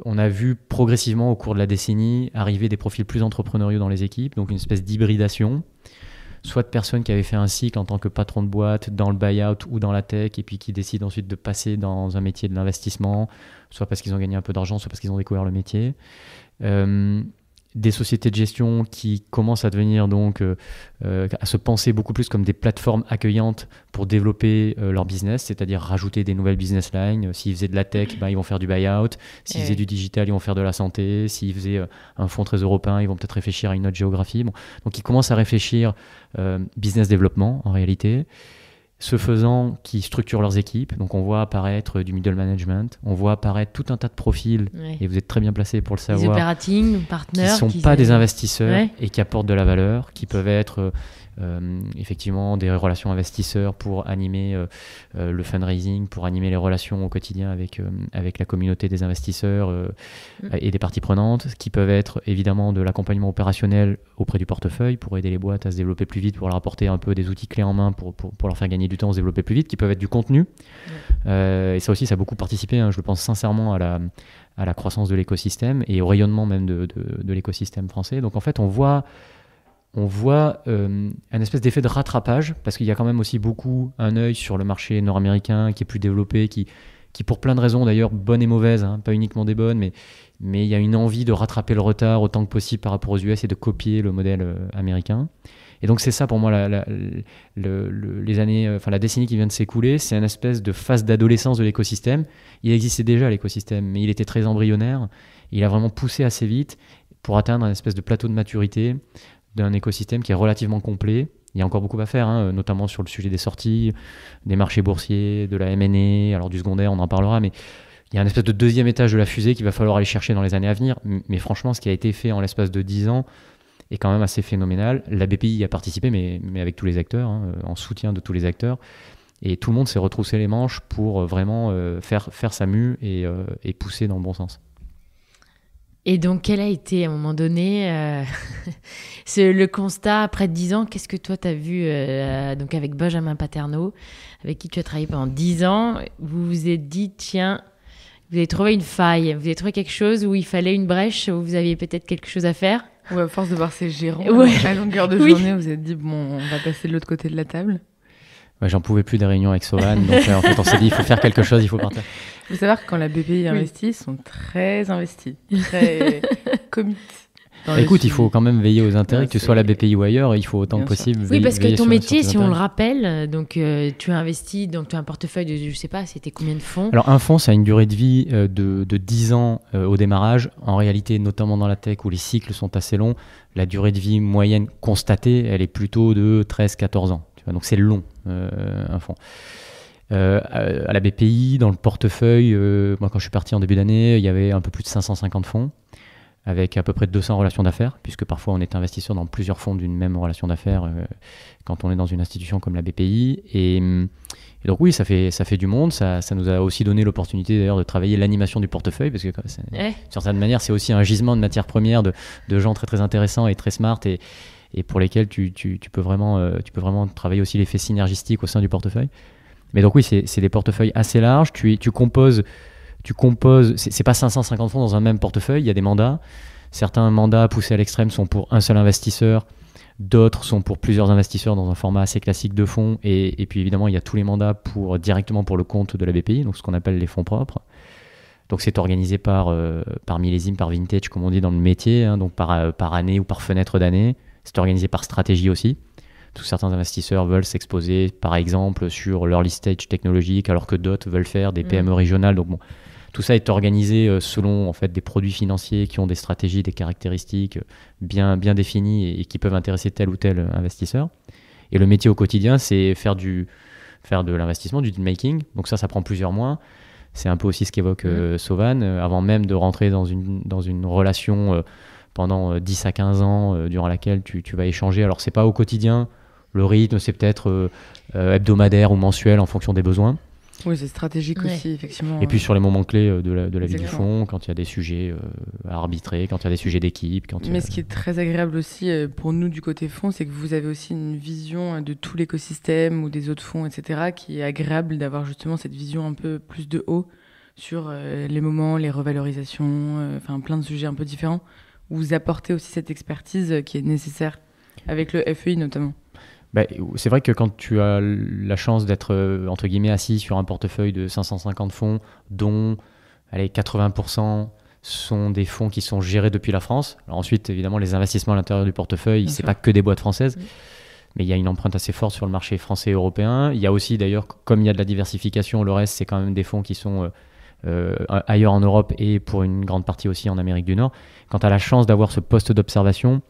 on a vu progressivement au cours de la décennie arriver des profils plus entrepreneuriaux dans les équipes, donc une espèce d'hybridation, soit de personnes qui avaient fait un cycle en tant que patron de boîte dans le buyout ou dans la tech et puis qui décident ensuite de passer dans un métier de l'investissement, soit parce qu'ils ont gagné un peu d'argent, soit parce qu'ils ont découvert le métier. Des sociétés de gestion qui commencent à devenir donc à se penser beaucoup plus comme des plateformes accueillantes pour développer leur business, c'est-à-dire rajouter des nouvelles business lines. S'ils faisaient de la tech, ils vont faire du buyout. S'ils faisaient du digital, ils vont faire de la santé. S'ils faisaient un fonds très européen, ils vont peut-être réfléchir à une autre géographie. Bon. Donc ils commencent à réfléchir business développement en réalité. Ce faisant, qui structurent leurs équipes. Donc on voit apparaître du middle management, on voit apparaître tout un tas de profils, et vous êtes très bien placé pour le savoir, des operating partners qui ne sont pas des investisseurs et qui apportent de la valeur, qui peuvent être effectivement des relations investisseurs pour animer le fundraising, pour animer les relations au quotidien avec la communauté des investisseurs et des parties prenantes, qui peuvent être évidemment de l'accompagnement opérationnel auprès du portefeuille pour aider les boîtes à se développer plus vite, pour leur apporter un peu des outils clés en main pour leur faire gagner du temps, se développer plus vite, qui peuvent être du contenu. Et ça aussi, ça a beaucoup participé, je le pense sincèrement, à la croissance de l'écosystème et au rayonnement même de l'écosystème français. Donc en fait, on voit un espèce d'effet de rattrapage, parce qu'il y a quand même aussi beaucoup un œil sur le marché nord-américain qui est plus développé, qui pour plein de raisons d'ailleurs, bonnes et mauvaises, pas uniquement des bonnes, mais il y a une envie de rattraper le retard autant que possible par rapport aux US et de copier le modèle américain. Et donc c'est ça pour moi les années, la décennie qui vient de s'écouler, c'est une espèce de phase d'adolescence de l'écosystème. Il existait déjà l'écosystème, mais il était très embryonnaire. Il a vraiment poussé assez vite pour atteindre une espèce de plateau de maturité d'un écosystème qui est relativement complet. Il y a encore beaucoup à faire, notamment sur le sujet des sorties, des marchés boursiers, de la M&A, alors du secondaire, on en parlera, mais il y a un espèce de deuxième étage de la fusée qu'il va falloir aller chercher dans les années à venir. Mais franchement, ce qui a été fait en l'espace de 10 ans est quand même assez phénoménal. La BPI y a participé, mais avec tous les acteurs, en soutien de tous les acteurs. Et tout le monde s'est retroussé les manches pour vraiment faire sa mue et pousser dans le bon sens. Et donc, quel a été, à un moment donné, le constat après 10 ans? Qu'est-ce que toi, tu as vu donc avec Benjamin Paterno, avec qui tu as travaillé pendant 10 ans? Vous vous êtes dit, tiens, vous avez trouvé une faille, vous avez trouvé quelque chose où il fallait une brèche, où vous aviez peut-être quelque chose à faire? Ouais, à force de voir ces gérants, à longueur de journée, vous vous êtes dit, bon, on va passer de l'autre côté de la table. Ouais, j'en pouvais plus des réunions avec Sovan, donc en fait on s'est dit il faut faire quelque chose, il faut partir. Il faut savoir que quand la BPI investit, ils sont très investis, très commit. Écoute, il faut quand même veiller aux intérêts, que tu sois la BPI ou ailleurs, il faut autant que possible veiller. Oui, parce que ton métier, si on le rappelle, donc tu as investi, donc tu as un portefeuille de, je sais pas, c'était combien de fonds? Alors un fonds, ça a une durée de vie de 10 ans au démarrage. En réalité, notamment dans la tech où les cycles sont assez longs, la durée de vie moyenne constatée, elle est plutôt de 13-14 ans. Donc c'est long, un fonds. À la BPI, dans le portefeuille, moi quand je suis parti en début d'année, il y avait un peu plus de 550 fonds, avec à peu près 200 relations d'affaires, puisque parfois on est investisseur dans plusieurs fonds d'une même relation d'affaires quand on est dans une institution comme la BPI. Et donc oui, ça fait du monde, ça nous a aussi donné l'opportunité d'ailleurs de travailler l'animation du portefeuille, parce que d'une certaine manière, c'est aussi un gisement de matières premières de gens très très intéressants et très smart, et pour lesquels tu peux vraiment travailler aussi l'effet synergistique au sein du portefeuille. Mais donc oui, c'est des portefeuilles assez larges. Tu composes, c'est pas 550 fonds dans un même portefeuille, il y a des mandats. Certains mandats poussés à l'extrême sont pour un seul investisseur, d'autres sont pour plusieurs investisseurs dans un format assez classique de fonds. Et puis évidemment, il y a tous les mandats directement pour le compte de la BPI, donc ce qu'on appelle les fonds propres. Donc c'est organisé par millésime, par vintage, comme on dit dans le métier, hein, donc par année ou par fenêtre d'année. C'est organisé par stratégie aussi. Parce que certains investisseurs veulent s'exposer, par exemple, sur l'early stage technologique, alors que d'autres veulent faire des PME régionales. Donc bon, tout ça est organisé selon en fait des produits financiers qui ont des stratégies, des caractéristiques bien définies et qui peuvent intéresser tel ou tel investisseur. Et le métier au quotidien, c'est faire de l'investissement, du deal making. Donc ça prend plusieurs mois. C'est un peu aussi ce qu'évoque Sauvan, avant même de rentrer dans une relation pendant 10 à 15 ans durant laquelle tu vas échanger. Alors, c'est pas au quotidien, le rythme, c'est peut-être hebdomadaire ou mensuel en fonction des besoins. Oui, c'est stratégique aussi, effectivement. Et puis sur les moments clés de la vie du Exactement. fonds, quand il y a des sujets à arbitrer, quand il y a des sujets d'équipe. Mais ce qui est très agréable aussi pour nous du côté fonds, c'est que vous avez aussi une vision de tout l'écosystème ou des autres fonds, etc., qui est agréable d'avoir justement cette vision un peu plus de haut sur les moments, les revalorisations, enfin plein de sujets un peu différents, où vous apportez aussi cette expertise qui est nécessaire, avec le FEI notamment. C'est vrai que quand tu as la chance d'être entre guillemets assis sur un portefeuille de 550 fonds, dont 80% sont des fonds qui sont gérés depuis la France. Alors ensuite, évidemment, les investissements à l'intérieur du portefeuille, c'est pas que des boîtes françaises, mais il y a une empreinte assez forte sur le marché français et européen. Il y a aussi d'ailleurs, comme il y a de la diversification, le reste, c'est quand même des fonds qui sont ailleurs en Europe et pour une grande partie aussi en Amérique du Nord. Quand tu as la chance d'avoir ce poste d'observation,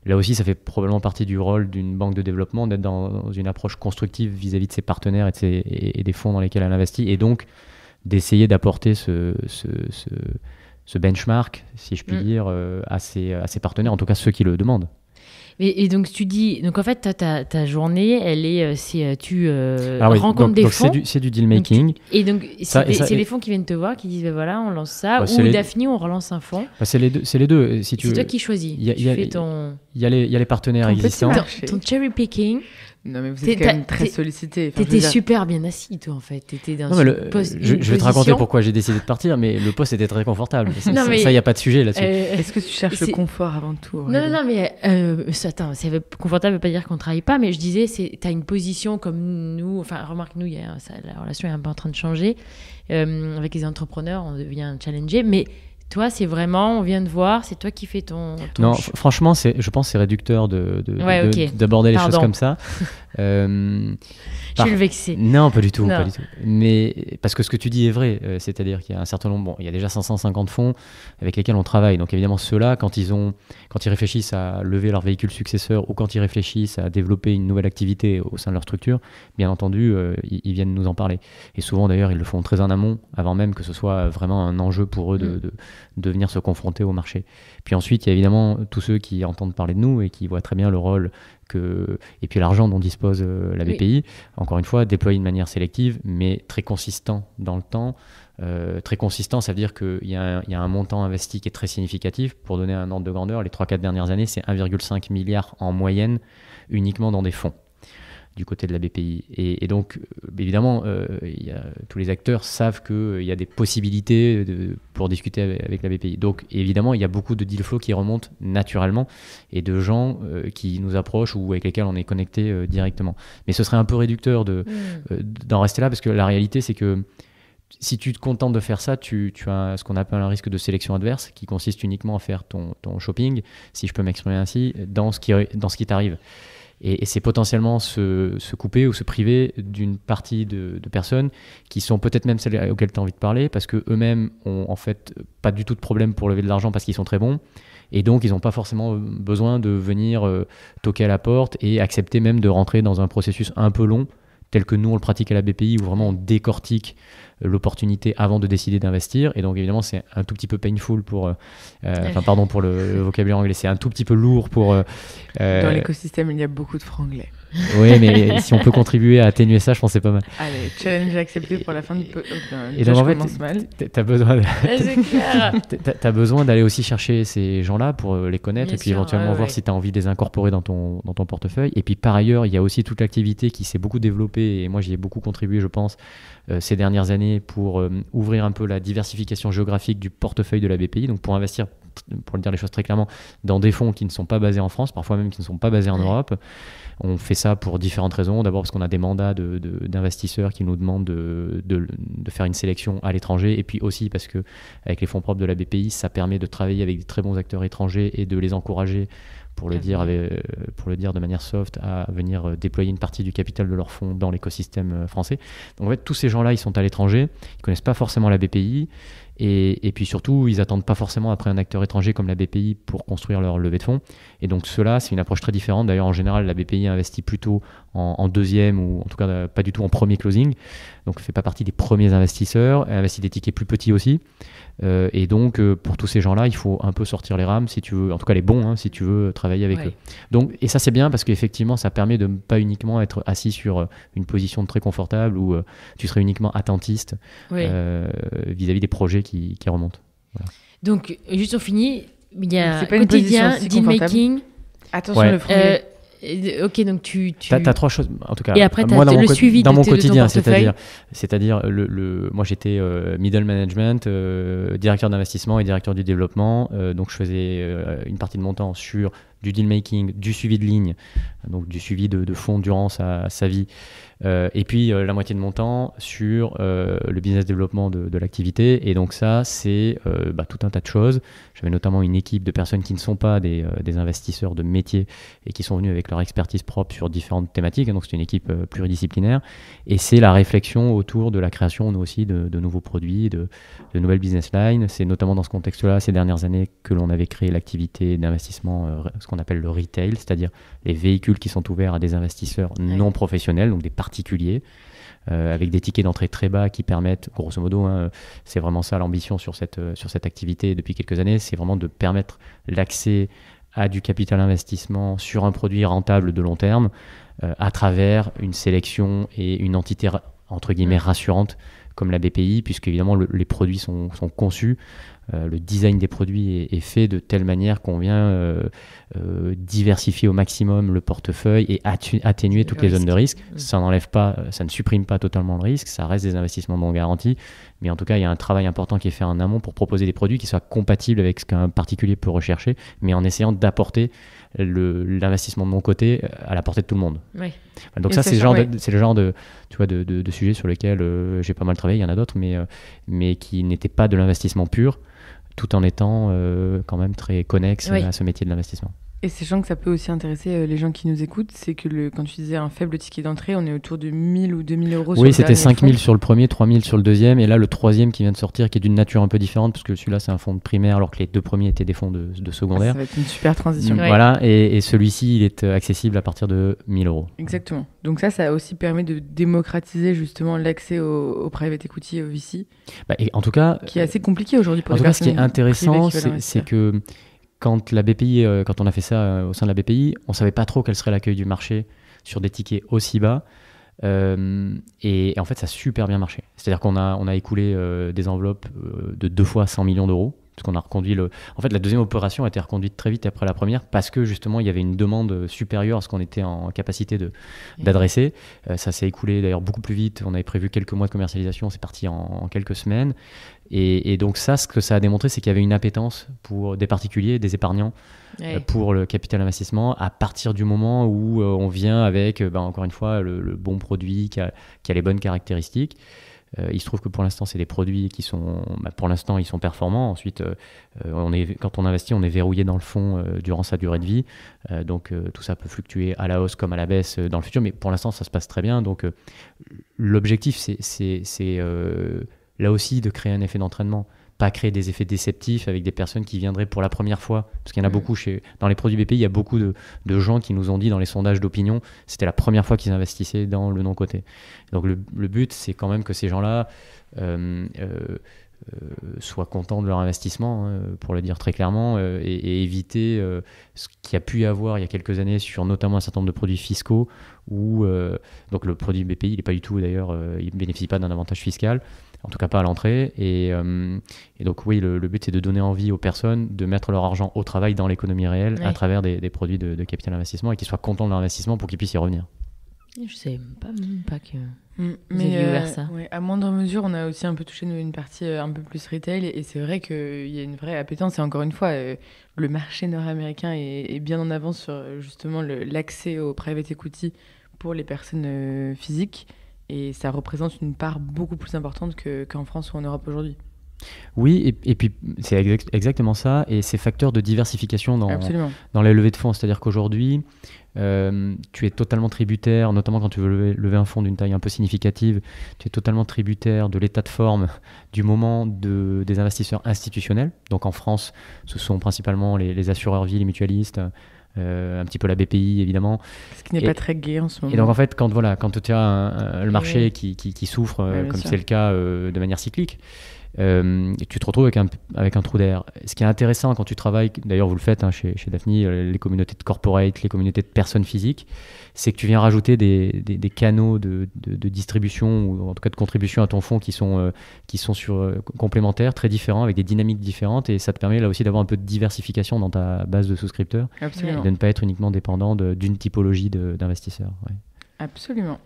là aussi, ça fait probablement partie du rôle d'une banque de développement, d'être dans une approche constructive vis-à-vis de ses partenaires et des fonds dans lesquels elle investit, et donc d'essayer d'apporter ce benchmark, si je puis dire, à ses partenaires, en tout cas ceux qui le demandent. Et donc tu dis, donc en fait ta journée, elle est, tu rencontres des fonds. C'est du deal making. Et donc c'est les fonds qui viennent te voir, qui disent voilà, on lance ça, ou Daphne, on relance un fonds. C'est les deux. Si tu c'est toi qui choisis. Il y a les partenaires existants. Ton cherry picking. Non, mais vous êtes quand même très sollicité. T'étais super bien assis, toi, en fait. T'étais dans poste. Je vais te raconter pourquoi j'ai décidé de partir, mais le poste était très confortable. Ça, il n'y a pas de sujet là-dessus. Est-ce que tu cherches le confort avant tout? Non, mais attends, confortable ne veut pas dire qu'on ne travaille pas, mais je disais, t'as une position comme nous. Enfin, remarque, nous, la relation est un peu en train de changer. Avec les entrepreneurs, on devient challengé, mais. Toi, c'est vraiment, on vient de voir, c'est toi qui fais ton non, franchement, je pense que c'est réducteur d'aborder les choses comme ça. Je suis le vexé. Non, pas du tout. Mais parce que ce que tu dis est vrai, c'est-à-dire qu'il y a un certain nombre, il y a déjà 550 fonds avec lesquels on travaille. Donc évidemment, ceux-là, quand ils réfléchissent à lever leur véhicule successeur ou quand ils réfléchissent à développer une nouvelle activité au sein de leur structure, bien entendu, ils viennent nous en parler. Et souvent, d'ailleurs, ils le font très en amont, avant même que ce soit vraiment un enjeu pour eux de venir se confronter au marché. Puis ensuite, il y a évidemment tous ceux qui entendent parler de nous et qui voient très bien le rôle et puis l'argent dont dispose la BPI. Encore une fois, déployé de manière sélective, mais très consistant dans le temps. Très consistant, ça veut dire qu'il y a un montant investi qui est très significatif. Pour donner un ordre de grandeur, les 3-4 dernières années, c'est 1,5 milliard en moyenne uniquement dans des fonds du côté de la BPI. Et donc, évidemment, tous les acteurs savent qu'il y a des possibilités pour discuter avec la BPI. Donc, évidemment, il y a beaucoup de deal flow qui remontent naturellement et de gens qui nous approchent ou avec lesquels on est connecté directement. Mais ce serait un peu réducteur d'en rester là, parce que la réalité, c'est que si tu te contentes de faire ça, tu as ce qu'on appelle un risque de sélection adverse, qui consiste uniquement à faire ton shopping, si je peux m'exprimer ainsi, dans ce qui t'arrive. Et c'est potentiellement se couper ou se priver d'une partie de personnes qui sont peut-être même celles auxquelles tu as envie de parler, parce qu'eux-mêmes ont en fait pas du tout de problème pour lever de l'argent parce qu'ils sont très bons. Et donc, ils n'ont pas forcément besoin de venir toquer à la porte et accepter même de rentrer dans un processus un peu long, tel que nous on le pratique à la BPI, où vraiment on décortique l'opportunité avant de décider d'investir. Et donc évidemment c'est un tout petit peu painful pour pardon pour le vocabulaire anglais, c'est un tout petit peu lourd pour dans l'écosystème il y a beaucoup de franglais. Oui, mais si on peut contribuer à atténuer ça, je pense que c'est pas mal. Allez, challenge accepté pour la fin du et donc en fait, t'as besoin d'aller aussi chercher ces gens-là pour les connaître. Bien et puis sûr, éventuellement voir si tu as envie de les incorporer dans ton portefeuille. Et puis par ailleurs, il y a aussi toute l'activité qui s'est beaucoup développée, et moi j'y ai beaucoup contribué, je pense, ces dernières années pour ouvrir un peu la diversification géographique du portefeuille de la BPI, donc pour investir, pour dire les choses très clairement, dans des fonds qui ne sont pas basés en France, parfois même qui ne sont pas basés en Europe. On fait ça pour différentes raisons. D'abord parce qu'on a des mandats d'investisseurs qui nous demandent de faire une sélection à l'étranger, et puis aussi parce que avec les fonds propres de la BPI, ça permet de travailler avec des très bons acteurs étrangers et de les encourager, pour le dire de manière soft, à venir déployer une partie du capital de leurs fonds dans l'écosystème français. Donc en fait, tous ces gens-là, ils sont à l'étranger, ils connaissent pas forcément la BPI. Et puis surtout, ils n'attendent pas forcément après un acteur étranger comme la BPI pour construire leur levée de fonds. Et donc cela, c'est une approche très différente. D'ailleurs, en général, la BPI investit plutôt en deuxième, ou en tout cas pas du tout en premier closing. Donc elle ne fait pas partie des premiers investisseurs. Elle investit des tickets plus petits aussi. Et donc pour tous ces gens-là, il faut un peu sortir les rames, si tu veux, en tout cas les bons, si tu veux travailler avec eux. Donc, et ça c'est bien parce qu'effectivement, ça permet de ne pas uniquement être assis sur une position très confortable où tu serais uniquement attentiste vis-à-vis des projets qui remontent. Voilà. Donc, juste on finit, il y a quotidien, deal making. Attention le franglais. Ok, donc tu... T'as trois choses, en tout cas. Et après, t'as le suivi dans mon quotidien, de ton portefeuille. c'est-à-dire moi j'étais middle management, directeur d'investissement et directeur du développement. Donc je faisais une partie de mon temps sur du deal making, du suivi de ligne, donc du suivi de fonds durant sa vie. Et puis la moitié de mon temps sur le business développement de l'activité. Et donc ça, c'est tout un tas de choses. J'avais notamment une équipe de personnes qui ne sont pas des investisseurs de métier et qui sont venus avec leur expertise propre sur différentes thématiques. Donc c'est une équipe pluridisciplinaire. Et c'est la réflexion autour de la création, nous aussi, de nouveaux produits, de nouvelles business lines. C'est notamment dans ce contexte-là, ces dernières années, que l'on avait créé l'activité d'investissement, ce qu'on appelle le retail, c'est-à-dire les véhicules qui sont ouverts à des investisseurs non professionnels, donc des particuliers, avec des tickets d'entrée très bas qui permettent, grosso modo, c'est vraiment ça l'ambition sur cette activité depuis quelques années, c'est vraiment de permettre l'accès à du capital investissement sur un produit rentable de long terme à travers une sélection et une entité entre guillemets rassurante comme la BPI, puisque évidemment les produits sont conçus, le design des produits est fait de telle manière qu'on vient diversifier au maximum le portefeuille et atténuer toutes les zones de risque. Ça n'enlève pas, ça ne supprime pas totalement le risque, ça reste des investissements non garantis, mais en tout cas il y a un travail important qui est fait en amont pour proposer des produits qui soient compatibles avec ce qu'un particulier peut rechercher, mais en essayant d'apporter l'investissement de mon côté à la portée de tout le monde. Oui. Donc ça, c'est le genre de sujet sur lequel j'ai pas mal travaillé. Il y en a d'autres, mais qui n'étaient pas de l'investissement pur, tout en étant quand même très connexes à ce métier de l'investissement. Et sachant que ça peut aussi intéresser les gens qui nous écoutent, c'est que quand tu disais un faible ticket d'entrée, on est autour de 1000 ou 2000 euros sur le dernier. Oui, c'était 5000 sur le premier, 3000 sur le deuxième, et là le troisième qui vient de sortir, qui est d'une nature un peu différente, parce que celui-là c'est un fonds de primaire, alors que les deux premiers étaient des fonds de secondaire. Ça va être une super transition. Voilà, et celui-ci il est accessible à partir de 1000 euros. Exactement. Donc ça aussi permet de démocratiser justement l'accès au private equity et au VC. En tout cas... Qui est assez compliqué aujourd'hui pour les personnes. En tout cas, ce qui est intéressant, c'est que quand on a fait ça au sein de la BPI, on ne savait pas trop quel serait l'accueil du marché sur des tickets aussi bas. Et en fait, ça a super bien marché. C'est-à-dire qu'on a écoulé des enveloppes de 2 fois 100 millions d'euros. Parce qu'on a reconduit En fait, la deuxième opération a été reconduite très vite après la première parce que justement, il y avait une demande supérieure à ce qu'on était en capacité d'adresser. Ça s'est écoulé d'ailleurs beaucoup plus vite. On avait prévu quelques mois de commercialisation. C'est parti en quelques semaines. Et donc ce que ça a démontré, c'est qu'il y avait une appétence pour des particuliers, des épargnants, pour le capital investissement à partir du moment où on vient avec, encore une fois, le bon produit qui a les bonnes caractéristiques. Il se trouve que pour l'instant, c'est des produits qui sont, pour l'instant, ils sont performants. Ensuite, quand on investit, on est verrouillé dans le fonds durant sa durée de vie. Donc, tout ça peut fluctuer à la hausse comme à la baisse dans le futur. Mais pour l'instant, ça se passe très bien. Donc, l'objectif, c'est là aussi de créer un effet d'entraînement. pas créer des effets déceptifs avec des personnes qui viendraient pour la première fois. Parce qu'il y en a beaucoup dans les produits BPI, il y a beaucoup de gens qui nous ont dit dans les sondages d'opinion, c'était la première fois qu'ils investissaient dans le non-coté. Donc le but, c'est quand même que ces gens-là soient contents de leur investissement, pour le dire très clairement, et éviter ce qu'il y a pu y avoir il y a quelques années sur notamment un certain nombre de produits fiscaux où donc le produit BPI, il n'est pas du tout d'ailleurs, il ne bénéficie pas d'un avantage fiscal, en tout cas pas à l'entrée, et donc oui, le but c'est de donner envie aux personnes de mettre leur argent au travail dans l'économie réelle à travers des produits de capital investissement et qu'ils soient contents de leur investissement pour qu'ils puissent y revenir. Je savais même pas que vous aviez ouvert ça. Ouais, à moindre mesure, on a aussi un peu touché une partie un peu plus retail, et c'est vrai qu'il y a une vraie appétence. Et encore une fois, le marché nord-américain est bien en avance sur justement l'accès au private equity pour les personnes physiques, et ça représente une part beaucoup plus importante qu'en France ou en Europe aujourd'hui. Oui, et puis c'est exactement ça, et c'est facteur de diversification dans les levées de fonds. C'est-à-dire qu'aujourd'hui, tu es totalement tributaire, notamment quand tu veux lever un fonds d'une taille un peu significative, tu es totalement tributaire de l'état de forme du moment des investisseurs institutionnels. Donc en France, ce sont principalement les assureurs vie, les mutualistes, un petit peu la BPI évidemment. Ce qui n'est pas très gai en ce moment. Et donc en fait, quand tu as le marché qui souffre, comme c'est le cas de manière cyclique, tu te retrouves avec un trou d'air. Ce qui est intéressant quand tu travailles, d'ailleurs vous le faites chez Daphni, les communautés de corporate, les communautés de personnes physiques, c'est que tu viens rajouter des canaux de distribution ou en tout cas de contribution à ton fonds qui sont complémentaires, très différents, avec des dynamiques différentes, et ça te permet là aussi d'avoir un peu de diversification dans ta base de souscripteurs. Absolument. Et de ne pas être uniquement dépendant d'une typologie d'investisseurs. Ouais. Absolument.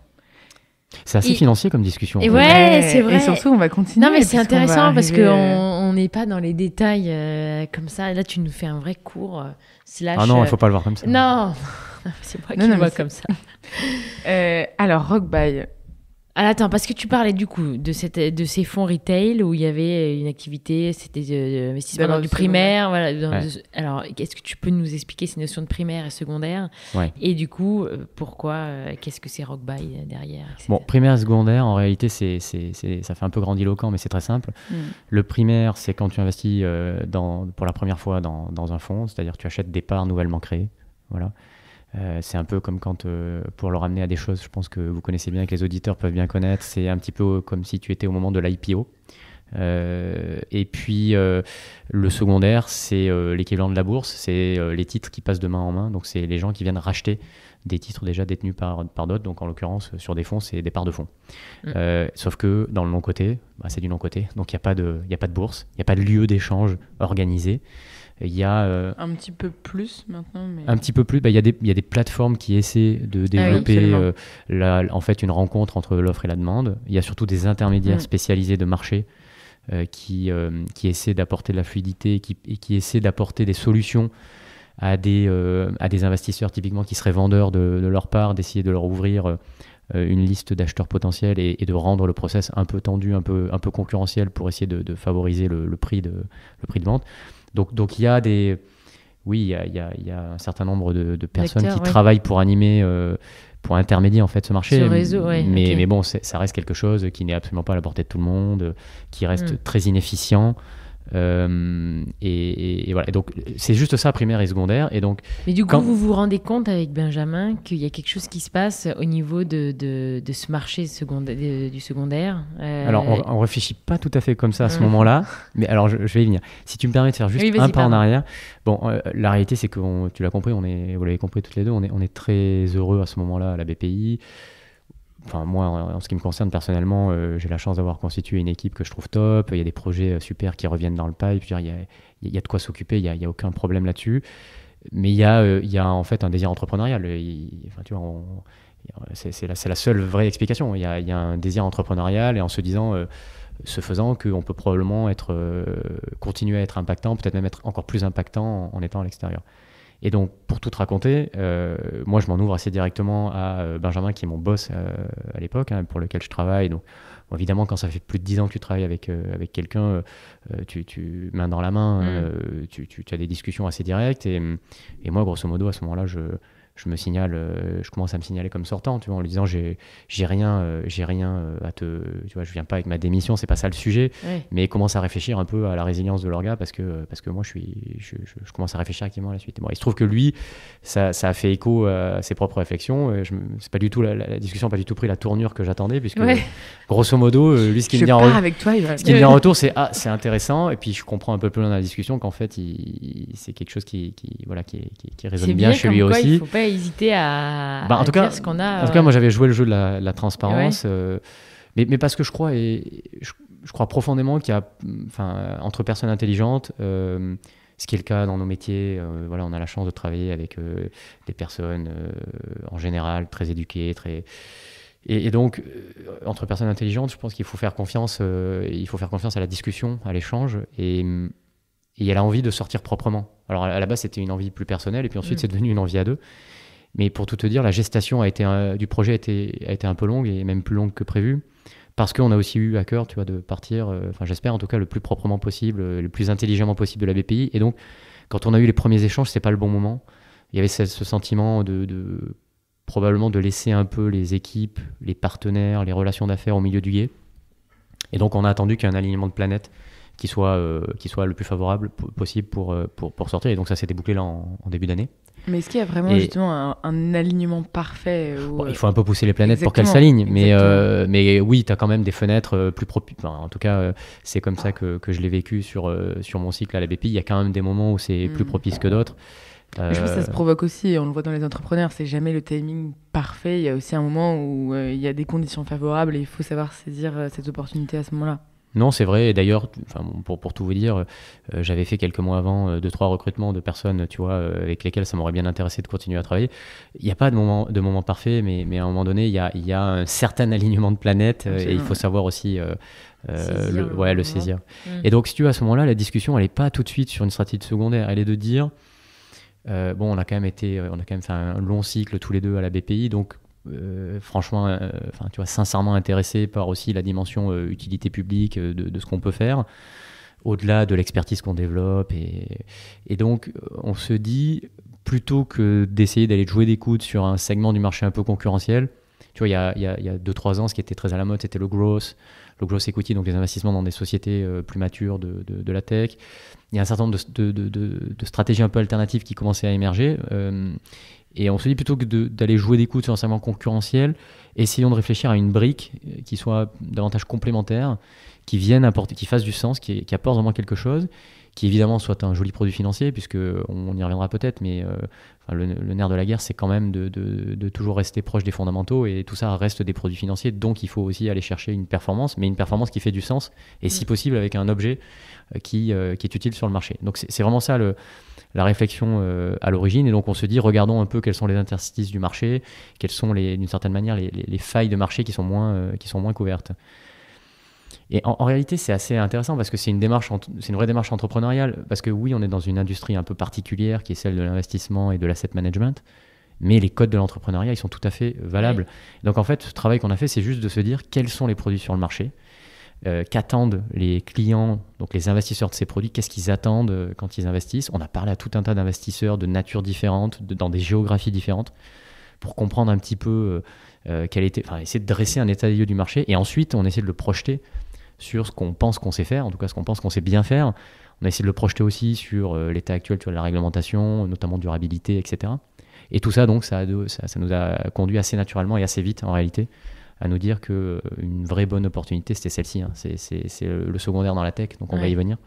C'est assez financier comme discussion. Et ouais, c'est vrai. Et surtout, on va continuer. Non, mais c'est intéressant parce qu'on n'est pas dans les détails comme ça. Là, tu nous fais un vrai cours. Ah non, il ne faut pas le voir comme ça. Non, c'est moi qui le vois comme ça. Alors, Rockbuy. Ah, attends, parce que tu parlais du coup de ces fonds retail où il y avait une activité, c'était investissement dans du primaire. Voilà, alors, est-ce que tu peux nous expliquer ces notions de primaire et secondaire ? Et du coup, pourquoi, qu'est-ce que c'est Rockbuy derrière, etc. Bon, primaire et secondaire, en réalité, ça fait un peu grandiloquent, mais c'est très simple. Le primaire, c'est quand tu investis pour la première fois dans un fonds, c'est-à-dire tu achètes des parts nouvellement créées. Voilà. C'est un peu comme quand, pour le ramener à des choses, je pense que vous connaissez bien, que les auditeurs peuvent bien connaître, c'est un petit peu comme si tu étais au moment de l'IPO. Et puis le secondaire, c'est l'équivalent de la bourse, c'est les titres qui passent de main en main, donc c'est les gens qui viennent racheter des titres déjà détenus par d'autres, donc en l'occurrence sur des fonds, c'est des parts de fonds. Sauf que dans le non-coté, c'est du non-coté, donc il n'y a pas de bourse, il n'y a pas de lieu d'échange organisé. Il y a un petit peu plus maintenant. Un petit peu plus. Il y a des plateformes qui essaient de développer en fait une rencontre entre l'offre et la demande. Il y a surtout des intermédiaires spécialisés de marché qui essaient d'apporter de la fluidité et qui essaient d'apporter des solutions à des investisseurs typiquement qui seraient vendeurs de leur part, d'essayer de leur ouvrir une liste d'acheteurs potentiels et de rendre le process un peu tendu, un peu concurrentiel pour essayer de favoriser le prix de vente. Donc il y a il y a un certain nombre de personnes qui travaillent pour animer, pour intermédier en fait ce marché. Ce réseau, mais bon, ça reste quelque chose qui n'est absolument pas à la portée de tout le monde, qui reste très inefficient. Et voilà. Et donc c'est juste ça, primaire et secondaire. Et donc, mais du coup, vous vous rendez compte avec Benjamin qu'il y a quelque chose qui se passe au niveau de ce marché du secondaire. Alors on réfléchit pas tout à fait comme ça à ce moment-là, mais alors je vais y venir. Si tu me permets de faire juste un pas en arrière. Bon, la réalité c'est que tu l'as compris, vous l'avez compris toutes les deux, on est très heureux à ce moment-là à la BPI. Enfin, moi, en ce qui me concerne personnellement, j'ai la chance d'avoir constitué une équipe que je trouve top. Il y a des projets super qui reviennent dans le pipe. Il y a de quoi s'occuper, il y a aucun problème là-dessus. Mais il y a en fait un désir entrepreneurial. Tu vois, c'est la seule vraie explication. Il y a un désir entrepreneurial et en se disant, ce faisant, qu'on peut probablement continuer à être impactant, peut-être même être encore plus impactant en étant à l'extérieur. Et donc, pour tout te raconter, moi, je m'en ouvre assez directement à Benjamin, qui est mon boss à l'époque, pour lequel je travaille. Donc, évidemment, quand ça fait plus de 10 ans que tu travailles avec quelqu'un, tu main dans la main, tu as des discussions assez directes. Et moi, grosso modo, à ce moment-là, je commence à me signaler comme sortant, tu vois, en lui disant j'ai rien à te, tu vois, je viens pas avec ma démission, c'est pas ça le sujet, mais commence à réfléchir un peu à la résilience de l'orga parce que moi je commence à réfléchir activement à la suite. Et bon, il se trouve que lui, ça a fait écho à ses propres réflexions. C'est pas du tout la discussion n'a pas du tout pris la tournure que j'attendais, puisque grosso modo, lui ce qui me dit en retour, c'est intéressant, et puis je comprends un peu plus loin dans la discussion qu'en fait c'est quelque chose qui résonne bien chez lui aussi. Il faut pas hésiter à dire ce qu'on a. En tout cas, moi j'avais joué le jeu de la transparence, mais parce que je crois profondément qu'il y a, entre personnes intelligentes, ce qui est le cas dans nos métiers, on a la chance de travailler avec des personnes en général très éduquées, et donc entre personnes intelligentes, je pense qu'il faut faire confiance, à la discussion, à l'échange, et elle a envie de sortir proprement. Alors à la base c'était une envie plus personnelle, et puis ensuite c'est devenu une envie à deux. Mais pour tout te dire, la gestation du projet a été un peu longue, et même plus longue que prévu, parce qu'on a aussi eu à cœur, tu vois, de partir, j'espère en tout cas le plus proprement possible, le plus intelligemment possible de la BPI. Et donc, quand on a eu les premiers échanges, c'est pas le bon moment. Il y avait ce sentiment probablement de laisser un peu les équipes, les partenaires, les relations d'affaires au milieu du gué. Et donc, on a attendu qu'il y ait un alignement de planète qui soit le plus favorable possible pour sortir. Et donc, ça s'est débouclé là en début d'année. Mais est-ce qu'il y a vraiment justement un alignement parfait il faut un peu pousser les planètes pour qu'elles s'alignent, mais oui, tu as quand même des fenêtres plus propices. En tout cas, c'est comme ça que je l'ai vécu sur mon cycle à la BPI. Il y a quand même des moments où c'est plus propice que d'autres. Je pense que ça se provoque aussi, on le voit dans les entrepreneurs, c'est jamais le timing parfait. Il y a aussi un moment où il y a des conditions favorables et il faut savoir saisir cette opportunité à ce moment-là. Non, c'est vrai. Et d'ailleurs, pour tout vous dire, j'avais fait quelques mois avant 2-3 recrutements de personnes, tu vois, avec lesquelles ça m'aurait bien intéressé de continuer à travailler. Il n'y a pas de moment parfait, mais à un moment donné, il y a un certain alignement de planètes, et il faut savoir aussi le saisir. Et donc, si tu veux, à ce moment-là, la discussion, elle n'est pas tout de suite sur une stratégie secondaire. Elle est de dire, on a quand même fait un long cycle tous les deux à la BPI, donc franchement, tu vois, sincèrement intéressé par aussi la dimension utilité publique de ce qu'on peut faire, au-delà de l'expertise qu'on développe. Et donc, on se dit, plutôt que d'essayer d'aller jouer des coudes sur un segment du marché un peu concurrentiel, tu vois, il y a 2-3 ans, ce qui était très à la mode, c'était le growth equity, donc les investissements dans des sociétés plus matures de la tech. Il y a un certain nombre de stratégies un peu alternatives qui commençaient à émerger. Et on se dit, plutôt que d'aller jouer des coudes sur un segment concurrentiel, essayons de réfléchir à une brique qui soit davantage complémentaire, qui fasse du sens, qui apporte vraiment quelque chose, qui évidemment soit un joli produit financier, puisqu'on y reviendra peut-être, mais le nerf de la guerre, c'est quand même de toujours rester proche des fondamentaux, et tout ça reste des produits financiers, donc il faut aussi aller chercher une performance, mais une performance qui fait du sens, et si possible avec un objet qui est utile sur le marché. Donc c'est vraiment ça la réflexion à l'origine, et donc on se dit, regardons un peu quels sont les interstices du marché, quelles sont d'une certaine manière les failles de marché qui sont moins couvertes. Et en réalité, c'est assez intéressant parce que c'est une vraie démarche entrepreneuriale, parce que oui, on est dans une industrie un peu particulière qui est celle de l'investissement et de l'asset management, mais les codes de l'entrepreneuriat, ils sont tout à fait valables. Ouais. Donc en fait, ce travail qu'on a fait, c'est juste de se dire quels sont les produits sur le marché, qu'attendent les clients, donc les investisseurs de ces produits, qu'est-ce qu'ils attendent quand ils investissent. On a parlé à tout un tas d'investisseurs de nature différente, dans des géographies différentes, pour comprendre un petit peu essayer de dresser un état des lieux du marché, et ensuite on essaie de le projeter sur ce qu'on pense qu'on sait faire, en tout cas ce qu'on pense qu'on sait bien faire. On a essayé de le projeter aussi sur l'état actuel, tu vois, de la réglementation, notamment durabilité, etc. Et tout ça, donc, ça nous a conduit assez naturellement et assez vite, en réalité, à nous dire qu'une vraie bonne opportunité, c'était celle-ci. Hein. C'est le secondaire dans la tech, donc on va y venir.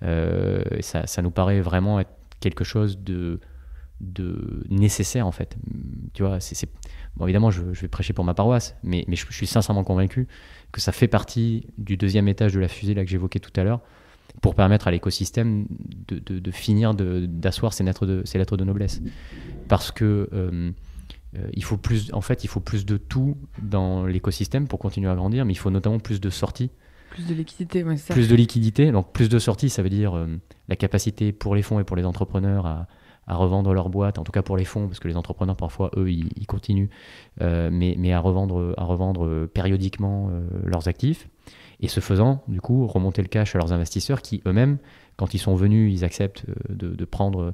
Ça nous paraît vraiment être quelque chose de nécessaire, en fait. Tu vois, bon, évidemment, je vais prêcher pour ma paroisse, mais je suis sincèrement convaincu que ça fait partie du deuxième étage de la fusée là, que j'évoquais tout à l'heure, pour permettre à l'écosystème de finir d'asseoir ses lettres de noblesse. Parce que il faut plus de tout dans l'écosystème pour continuer à grandir, mais il faut notamment plus de sorties. Plus de liquidité, ouais, c'est ça. Plus de liquidité, donc plus de sorties, ça veut dire la capacité pour les fonds et pour les entrepreneurs à revendre leur boîte, en tout cas pour les fonds, parce que les entrepreneurs parfois eux ils continuent, mais à revendre périodiquement leurs actifs, Et ce faisant, du coup, remonter le cash à leurs investisseurs qui, eux-mêmes, quand ils sont venus, ils acceptent de prendre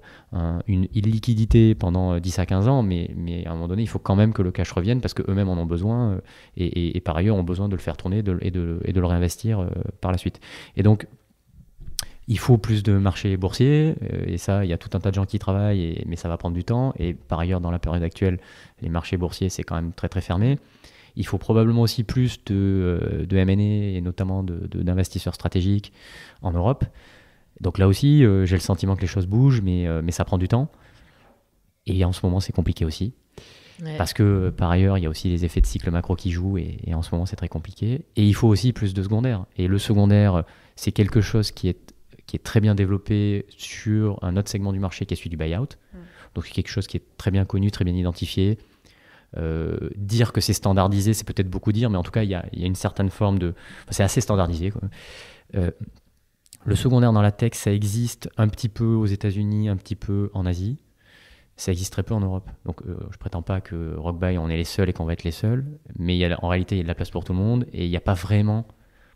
une illiquidité pendant 10 à 15 ans, mais à un moment donné, il faut quand même que le cash revienne parce qu'eux-mêmes en ont besoin et par ailleurs ont besoin de le faire tourner et de le réinvestir par la suite. Et donc, il faut plus de marchés boursiers, et ça, il y a tout un tas de gens qui y travaillent, mais ça va prendre du temps. Et par ailleurs, dans la période actuelle, les marchés boursiers, c'est quand même très très fermé. Il faut probablement aussi plus de M&A et notamment d'investisseurs stratégiques en Europe. Donc là aussi, j'ai le sentiment que les choses bougent, mais ça prend du temps. Et en ce moment, c'est compliqué aussi. Ouais. Parce que par ailleurs, il y a aussi les effets de cycle macro qui jouent, et en ce moment, c'est très compliqué. Et il faut aussi plus de secondaire. Et le secondaire, c'est quelque chose qui est très bien développé sur un autre segment du marché qui est celui du buyout. Donc c'est quelque chose qui est très bien connu, très bien identifié. Dire que c'est standardisé, c'est peut-être beaucoup dire, mais en tout cas, il y a une certaine forme de... Enfin, c'est assez standardisé, quoi. Le secondaire dans la tech, ça existe un petit peu aux États-Unis, un petit peu en Asie. Ça existe très peu en Europe. Donc, je prétends pas que Rockbuy, on est les seuls et qu'on va être les seuls, mais en réalité, il y a de la place pour tout le monde, et il n'y a pas vraiment,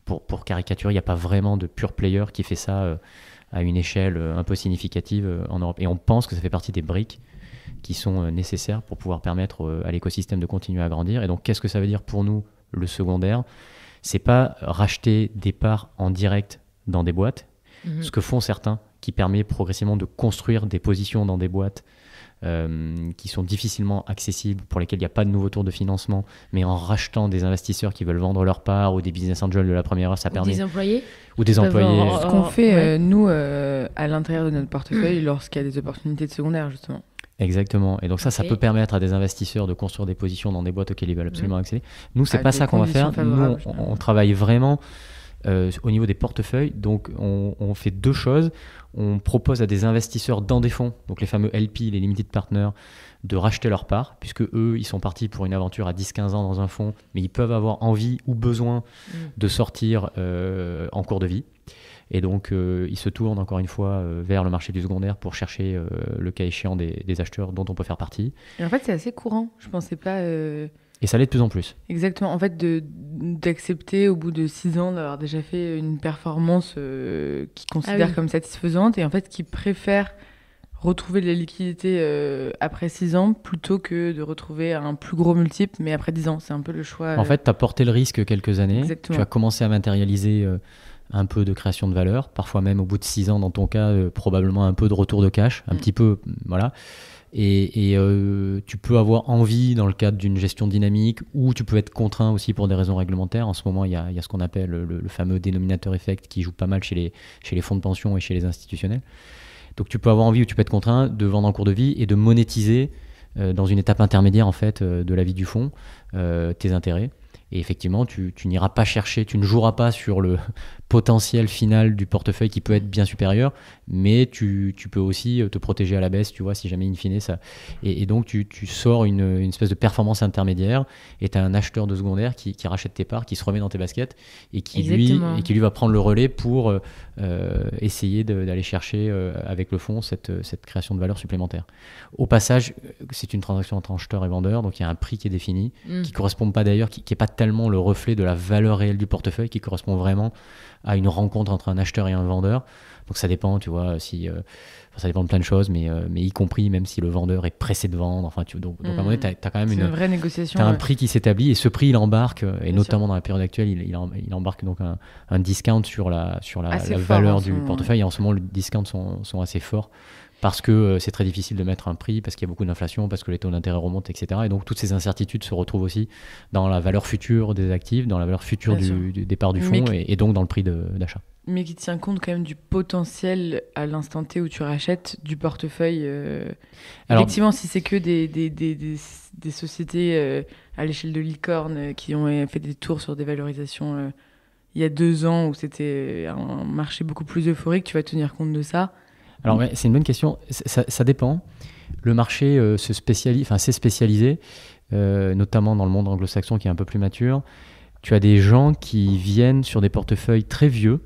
pour caricaturer, il n'y a pas vraiment de pure player qui fait ça à une échelle un peu significative en Europe. Et on pense que ça fait partie des briques qui sont nécessaires pour pouvoir permettre à l'écosystème de continuer à grandir. Et donc, qu'est-ce que ça veut dire pour nous, le secondaire ? C'est pas racheter des parts en direct dans des boîtes, ce que font certains, qui permet progressivement de construire des positions dans des boîtes qui sont difficilement accessibles, pour lesquelles il n'y a pas de nouveau tour de financement, mais en rachetant des investisseurs qui veulent vendre leur part ou des business angels de la première heure, ça permet... Des employés ? Ou des employés. Ce qu'on fait, nous, à l'intérieur de notre portefeuille, lorsqu'il y a des opportunités de secondaire, justement. Exactement. Et donc ça peut permettre à des investisseurs de construire des positions dans des boîtes auxquelles ils veulent absolument accéder. Nous, c'est pas ça qu'on va faire. Nous, on travaille vraiment au niveau des portefeuilles. Donc, on fait deux choses. On propose à des investisseurs dans des fonds, donc les fameux LP, les Limited Partners, de racheter leur part, puisque eux, ils sont partis pour une aventure à 10-15 ans dans un fonds, mais ils peuvent avoir envie ou besoin de sortir en cours de vie. Et donc, ils se tournent encore une fois vers le marché du secondaire pour chercher le cas échéant des acheteurs dont on peut faire partie. Et en fait, c'est assez courant. Je pensais pas... Et ça l'est de plus en plus. Exactement. En fait, d'accepter au bout de 6 ans d'avoir déjà fait une performance qu'ils considèrent comme satisfaisante et en fait, qui préfèrent retrouver de la liquidité après 6 ans plutôt que de retrouver un plus gros multiple, mais après 10 ans. C'est un peu le choix. En fait, tu as porté le risque quelques années. Exactement. Tu as commencé à matérialiser un peu de création de valeur, parfois même au bout de 6 ans, dans ton cas, probablement un peu de retour de cash, un petit peu, voilà. Et tu peux avoir envie dans le cadre d'une gestion dynamique, ou tu peux être contraint aussi pour des raisons réglementaires. En ce moment, il y a ce qu'on appelle le fameux dénominateur effect qui joue pas mal chez les fonds de pension et chez les institutionnels. Donc tu peux avoir envie ou tu peux être contraint de vendre en cours de vie et de monétiser dans une étape intermédiaire en fait, de la vie du fonds tes intérêts. Et effectivement, tu n'iras pas chercher, tu ne joueras pas sur le potentiel final du portefeuille qui peut être bien supérieur, mais tu peux aussi te protéger à la baisse, tu vois, si jamais in fine ça. Et donc, tu sors une espèce de performance intermédiaire et tu as un acheteur de secondaire qui rachète tes parts, qui se remet dans tes baskets et qui lui va prendre le relais pour essayer d'aller chercher avec le fonds cette création de valeur supplémentaire. Au passage, c'est une transaction entre acheteur et vendeur, donc il y a un prix qui est défini, qui ne correspond pas d'ailleurs, qui n'est pas tellement le reflet de la valeur réelle du portefeuille, qui correspond vraiment à une rencontre entre un acheteur et un vendeur. Donc ça dépend, tu vois, ça dépend de plein de choses, mais y compris même si le vendeur est pressé de vendre. Enfin, donc à un moment donné, tu as quand même une vraie négociation. Tu as un prix qui s'établit et ce prix, il embarque, et notamment dans la période actuelle, il embarque donc un discount sur la valeur du portefeuille. Et en ce moment, les discounts sont assez forts parce que c'est très difficile de mettre un prix, parce qu'il y a beaucoup d'inflation, parce que les taux d'intérêt remontent, etc. Et donc toutes ces incertitudes se retrouvent aussi dans la valeur future des actifs, dans la valeur future du départ du fonds et donc dans le prix d'achat. Mais qui tient compte quand même du potentiel à l'instant T où tu rachètes du portefeuille. Alors, effectivement, si c'est que des sociétés à l'échelle de licorne qui ont fait des tours sur des valorisations il y a 2 ans où c'était un marché beaucoup plus euphorique, tu vas tenir compte de ça. Alors ouais, c'est une bonne question. Ça dépend. Le marché s'est spécialisé, notamment dans le monde anglo-saxon qui est un peu plus mature. Tu as des gens qui viennent sur des portefeuilles très vieux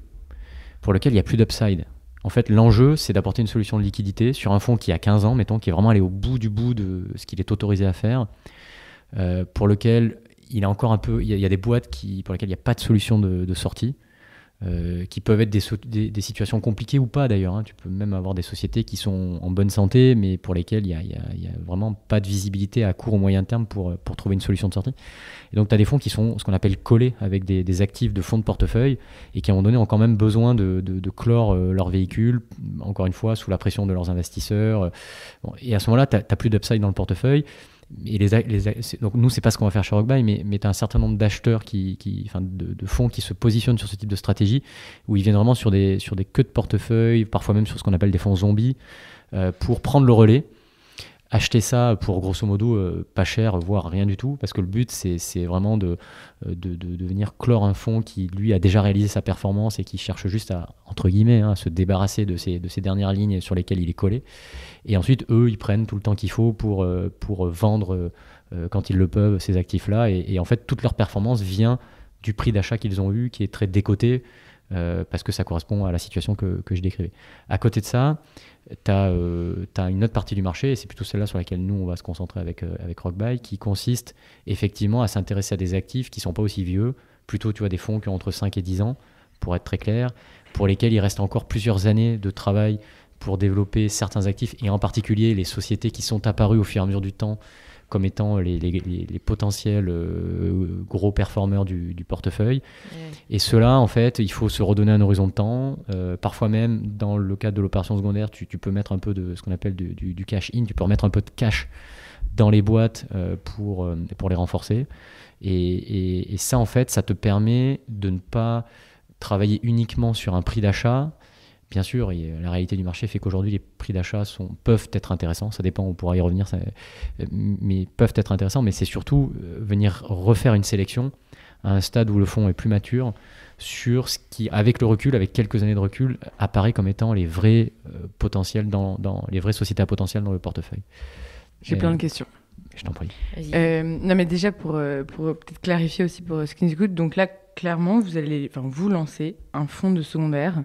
pour lesquels il n'y a plus d'upside. En fait, l'enjeu, c'est d'apporter une solution de liquidité sur un fonds qui a 15 ans, mettons, qui est vraiment allé au bout de ce qu'il est autorisé à faire, pour lequel il a encore un peu, il y a des boîtes pour lesquelles il n'y a pas de solution de sortie, qui peuvent être des situations compliquées ou pas d'ailleurs. Hein. Tu peux même avoir des sociétés qui sont en bonne santé, mais pour lesquelles il y a vraiment pas de visibilité à court ou moyen terme pour trouver une solution de sortie. Et donc tu as des fonds qui sont ce qu'on appelle collés avec des actifs de fonds de portefeuille et qui à un moment donné ont quand même besoin de clore leur véhicule, encore une fois sous la pression de leurs investisseurs. Bon, et à ce moment-là, tu n'as plus d'upside dans le portefeuille. Et donc nous, c'est pas ce qu'on va faire chez Rockbuy, mais tu as un certain nombre d'acheteurs de fonds qui se positionnent sur ce type de stratégie, où ils viennent vraiment sur des queues de portefeuille, parfois même sur ce qu'on appelle des fonds zombies, pour prendre le relais, acheter ça pour grosso modo pas cher, voire rien du tout, parce que le but c'est vraiment de venir clore un fonds qui lui a déjà réalisé sa performance et qui cherche juste à, entre guillemets, se débarrasser de ces dernières lignes sur lesquelles il est collé. Et ensuite, eux, ils prennent tout le temps qu'il faut pour vendre quand ils le peuvent ces actifs-là. Et en fait, toute leur performance vient du prix d'achat qu'ils ont eu, qui est très décoté, parce que ça correspond à la situation que je décrivais. À côté de ça, tu as une autre partie du marché, et c'est plutôt celle-là sur laquelle nous, on va se concentrer avec Rockbuy, qui consiste effectivement à s'intéresser à des actifs qui ne sont pas aussi vieux, plutôt tu vois, des fonds qui ont entre 5 et 10 ans, pour être très clair, pour lesquels il reste encore plusieurs années de travail pour développer certains actifs, et en particulier les sociétés qui sont apparues au fur et à mesure du temps comme étant les potentiels gros performeurs du portefeuille. Et cela, en fait, il faut se redonner un horizon de temps. Parfois même, dans le cadre de l'opération secondaire, tu peux mettre un peu de ce qu'on appelle du cash in, tu peux remettre un peu de cash dans les boîtes pour les renforcer. Et ça, en fait, ça te permet de ne pas travailler uniquement sur un prix d'achat. Bien sûr, la réalité du marché fait qu'aujourd'hui, les prix d'achat peuvent être intéressants. Ça dépend, on pourra y revenir, mais peuvent être intéressants. Mais c'est surtout venir refaire une sélection à un stade où le fonds est plus mature sur ce qui, avec le recul, avec quelques années de recul, apparaît comme étant les vrais potentiels dans les vraies sociétés à potentiel dans le portefeuille. J'ai plein de questions. Je t'en prie. Non, mais déjà, pour peut-être clarifier aussi pour ce qui nous écoute, donc là, clairement, vous lancez un fonds de secondaire.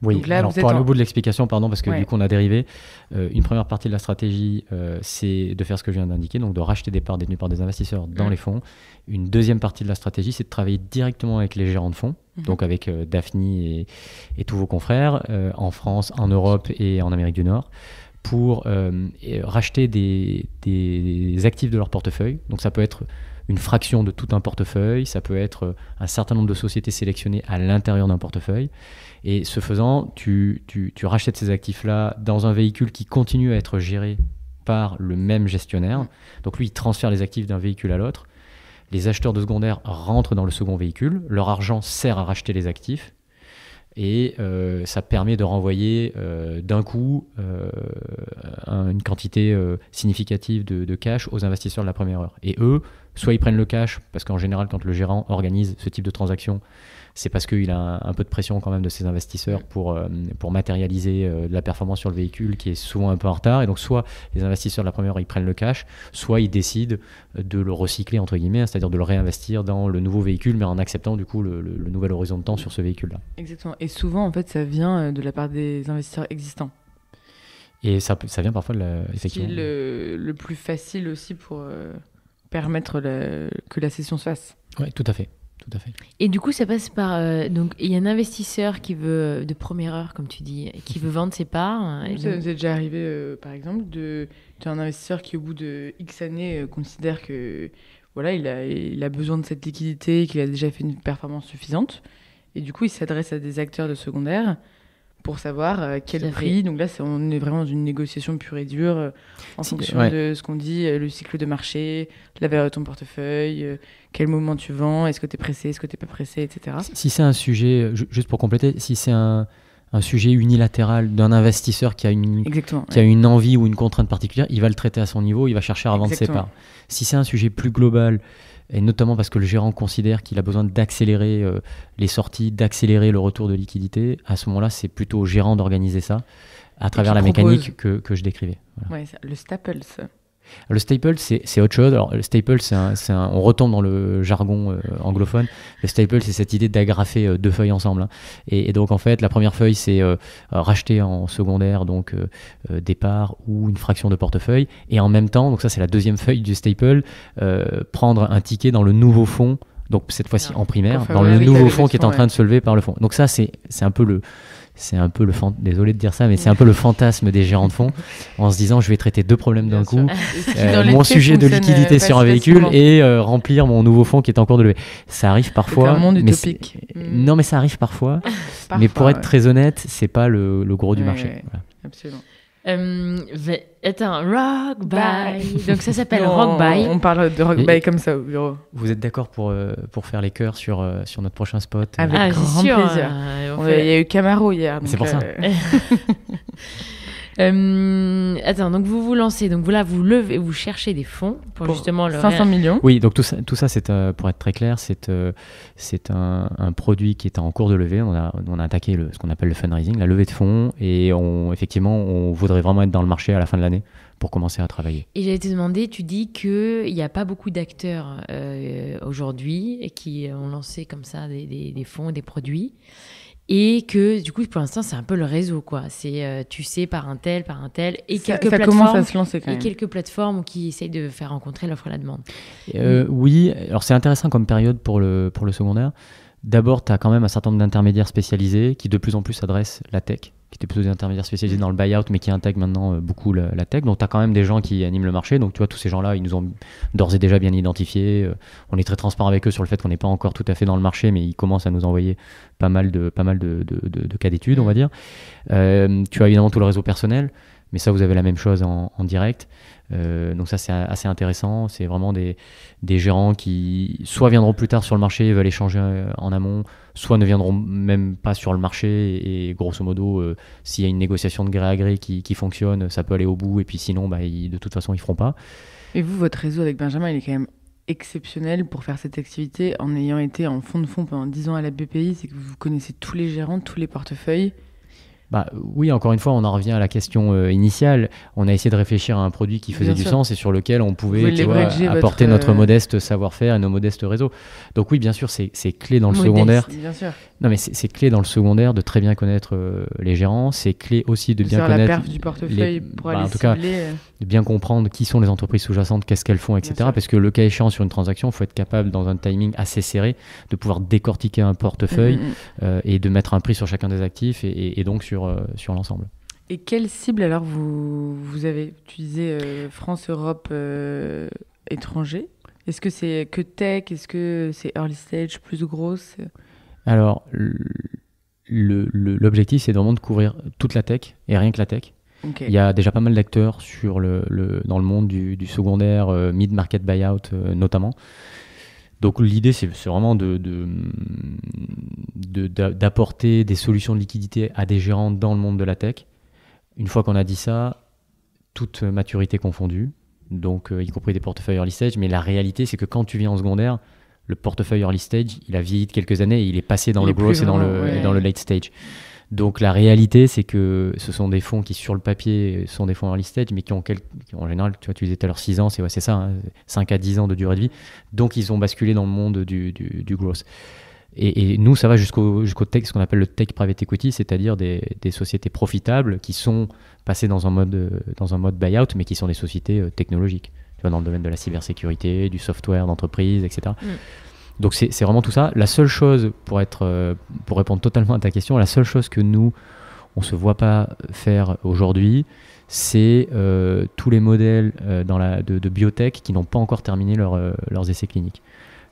Oui, là, alors pour aller au bout de l'explication, pardon, parce que du coup on a dérivé, une première partie de la stratégie, c'est de faire ce que je viens d'indiquer, donc de racheter des parts détenues par des investisseurs dans les fonds. Une deuxième partie de la stratégie, c'est de travailler directement avec les gérants de fonds, donc avec Daphni et tous vos confrères, en France, en Europe et en Amérique du Nord, pour racheter des actifs de leur portefeuille. Donc ça peut être une fraction de tout un portefeuille, ça peut être un certain nombre de sociétés sélectionnées à l'intérieur d'un portefeuille. Et ce faisant, tu rachètes ces actifs-là dans un véhicule qui continue à être géré par le même gestionnaire. Donc lui, il transfère les actifs d'un véhicule à l'autre. Les acheteurs de secondaire rentrent dans le second véhicule. Leur argent sert à racheter les actifs. Et ça permet de renvoyer d'un coup une quantité significative de cash aux investisseurs de la première heure. Et eux, soit ils prennent le cash, parce qu'en général, quand le gérant organise ce type de transaction, c'est parce qu'il a un peu de pression quand même de ses investisseurs pour matérialiser de la performance sur le véhicule qui est souvent un peu en retard. Et donc soit les investisseurs de la première heure, ils prennent le cash, soit ils décident de le recycler, entre guillemets, c'est-à-dire de le réinvestir dans le nouveau véhicule, mais en acceptant du coup le nouvel horizon de temps sur ce véhicule-là. Exactement. Et souvent, en fait, ça vient de la part des investisseurs existants. Et ça vient parfois effectivement. Ce qui est le plus facile aussi pour permettre que la cession se fasse. Oui, tout à fait. Tout à fait. Et du coup, ça passe par... donc, il y a un investisseur qui veut, de première heure, comme tu dis, qui veut vendre ses parts. Ça nous est déjà arrivé, par exemple, d'un investisseur qui, au bout de X années, considère que voilà, il a besoin de cette liquidité, qu'il a déjà fait une performance suffisante. Et du coup, il s'adresse à des acteurs de secondaire pour savoir quel prix. Donc là, on est vraiment dans une négociation pure et dure en fonction de ce qu'on dit, le cycle de marché, la valeur de ton portefeuille, quel moment tu vends, est-ce que tu es pressé, est-ce que tu n'es pas pressé, etc. Si c'est un sujet, juste pour compléter, si c'est un sujet unilatéral d'un investisseur qui a une envie ou une contrainte particulière, il va le traiter à son niveau, il va chercher à vendre ses parts. Si c'est un sujet plus global, et notamment parce que le gérant considère qu'il a besoin d'accélérer les sorties, d'accélérer le retour de liquidité, à ce moment-là, c'est plutôt au gérant d'organiser ça à travers la mécanique que je décrivais. Voilà. Ouais, le Staples. Le staple, c'est autre chose. Alors, le staple, on retombe dans le jargon anglophone. Le staple, c'est cette idée d'agrafer 2 feuilles ensemble. Hein. Et donc, en fait, la première feuille, c'est racheter en secondaire donc des parts ou une fraction de portefeuille. Et en même temps, donc ça, c'est la deuxième feuille du staple, prendre un ticket dans le nouveau fonds. Donc, cette fois-ci en primaire, dans le nouveau fonds qui est en train de se lever par le fonds. Donc, ça, c'est un peu le... désolé de dire ça, mais c'est un peu le fantasme des gérants de fonds en se disant je vais traiter 2 problèmes d'un coup, mon sujet de liquidité sur un véhicule et remplir mon nouveau fonds qui est en cours de levée. Ça arrive parfois. C'est un monde utopique. Non, mais ça arrive parfois. Mais pour être très honnête, c'est pas le gros du marché. Ouais. Voilà. Absolument. Attends, Rock Buy. Donc ça s'appelle Rock Buy. On parle de Rock Buy comme ça au bureau. Vous êtes d'accord pour faire les chœurs sur notre prochain spot? Avec grand plaisir. Il y a eu Camaro hier. C'est pour ça. Attends, donc vous vous lancez, donc vous levez, vous cherchez des fonds pour justement 500 millions. Oui, donc tout ça c'est pour être très clair, c'est un produit qui est en cours de levée. On a attaqué ce qu'on appelle le fundraising, la levée de fonds, et on voudrait vraiment être dans le marché à la fin de l'année pour commencer à travailler. Et j'allais te demander, tu dis qu'il n'y a pas beaucoup d'acteurs aujourd'hui qui ont lancé comme ça des fonds et des produits. Et que du coup pour l'instant c'est un peu le réseau quoi, c'est tu sais par un tel et quelques plateformes commence à se lancer quand même. Et quelques plateformes qui essayent de faire rencontrer l'offre et la demande. Oui, alors c'est intéressant comme période pour le secondaire. D'abord, tu as quand même un certain nombre d'intermédiaires spécialisés qui de plus en plus adressent la tech, qui étaient plutôt des intermédiaires spécialisés dans le buyout, mais qui intègrent maintenant beaucoup la tech. Donc, tu as quand même des gens qui animent le marché. Donc, tu vois, tous ces gens-là, ils nous ont d'ores et déjà bien identifiés. On est très transparent avec eux sur le fait qu'on n'est pas encore tout à fait dans le marché, mais ils commencent à nous envoyer pas mal de cas d'études, on va dire. Tu as évidemment tout le réseau personnel, mais ça, vous avez la même chose en direct. Donc ça c'est assez intéressant, c'est vraiment des gérants qui soit viendront plus tard sur le marché et veulent échanger en amont, soit ne viendront même pas sur le marché et grosso modo s'il y a une négociation de gré à gré qui fonctionne, ça peut aller au bout et puis sinon de toute façon ils feront pas. Et vous, votre réseau avec Benjamin il est quand même exceptionnel pour faire cette activité en ayant été en fonds de fonds pendant 10 ans à la BPI, c'est que vous connaissez tous les gérants, tous les portefeuilles. Oui, encore une fois, on en revient à la question initiale. On a essayé de réfléchir à un produit qui faisait du sens et sur lequel on pouvait apporter notre modeste savoir-faire et nos modestes réseaux. Donc oui, bien sûr, c'est clé dans le secondaire. Bien sûr. Non, mais c'est clé dans le secondaire de très bien connaître les gérants. C'est clé aussi de bien connaître la perf du portefeuille pour aller en tout cas, de bien comprendre qui sont les entreprises sous-jacentes, qu'est-ce qu'elles font, etc. Parce que le cas échéant sur une transaction, il faut être capable, dans un timing assez serré, de pouvoir décortiquer un portefeuille et de mettre un prix sur chacun des actifs et donc sur l'ensemble. Et quelle cible alors vous avez? Tu disais France, Europe, étranger. Est-ce que c'est que tech? Est-ce que c'est early stage, plus grosse? Alors, l'objectif, c'est vraiment de couvrir toute la tech et rien que la tech. Okay. Il y a déjà pas mal d'acteurs dans le monde du secondaire, mid-market buyout notamment. Donc l'idée, c'est vraiment d'apporter des solutions de liquidité à des gérants dans le monde de la tech. Une fois qu'on a dit ça, toute maturité confondue, donc y compris des portefeuilles early stage, mais la réalité, c'est que quand tu viens en secondaire, le portefeuille early stage, il a vieilli de quelques années et il est passé dans le growth et dans le late stage. Donc la réalité, c'est que ce sont des fonds qui, sur le papier, sont des fonds early stage, mais qui ont en général, tu vois, tu disais tout à l'heure 6 ans, c'est ça, hein, 5 à 10 ans de durée de vie. Donc ils ont basculé dans le monde du growth. Et nous, ça va jusqu'au tech, ce qu'on appelle le tech private equity, c'est-à-dire des sociétés profitables qui sont passées dans un mode buyout, mais qui sont des sociétés technologiques, tu vois, dans le domaine de la cybersécurité, du software d'entreprise, etc. Donc c'est vraiment tout ça. La seule chose, pour répondre totalement à ta question, la seule chose que nous, on ne se voit pas faire aujourd'hui, c'est tous les modèles de biotech qui n'ont pas encore terminé leurs essais cliniques.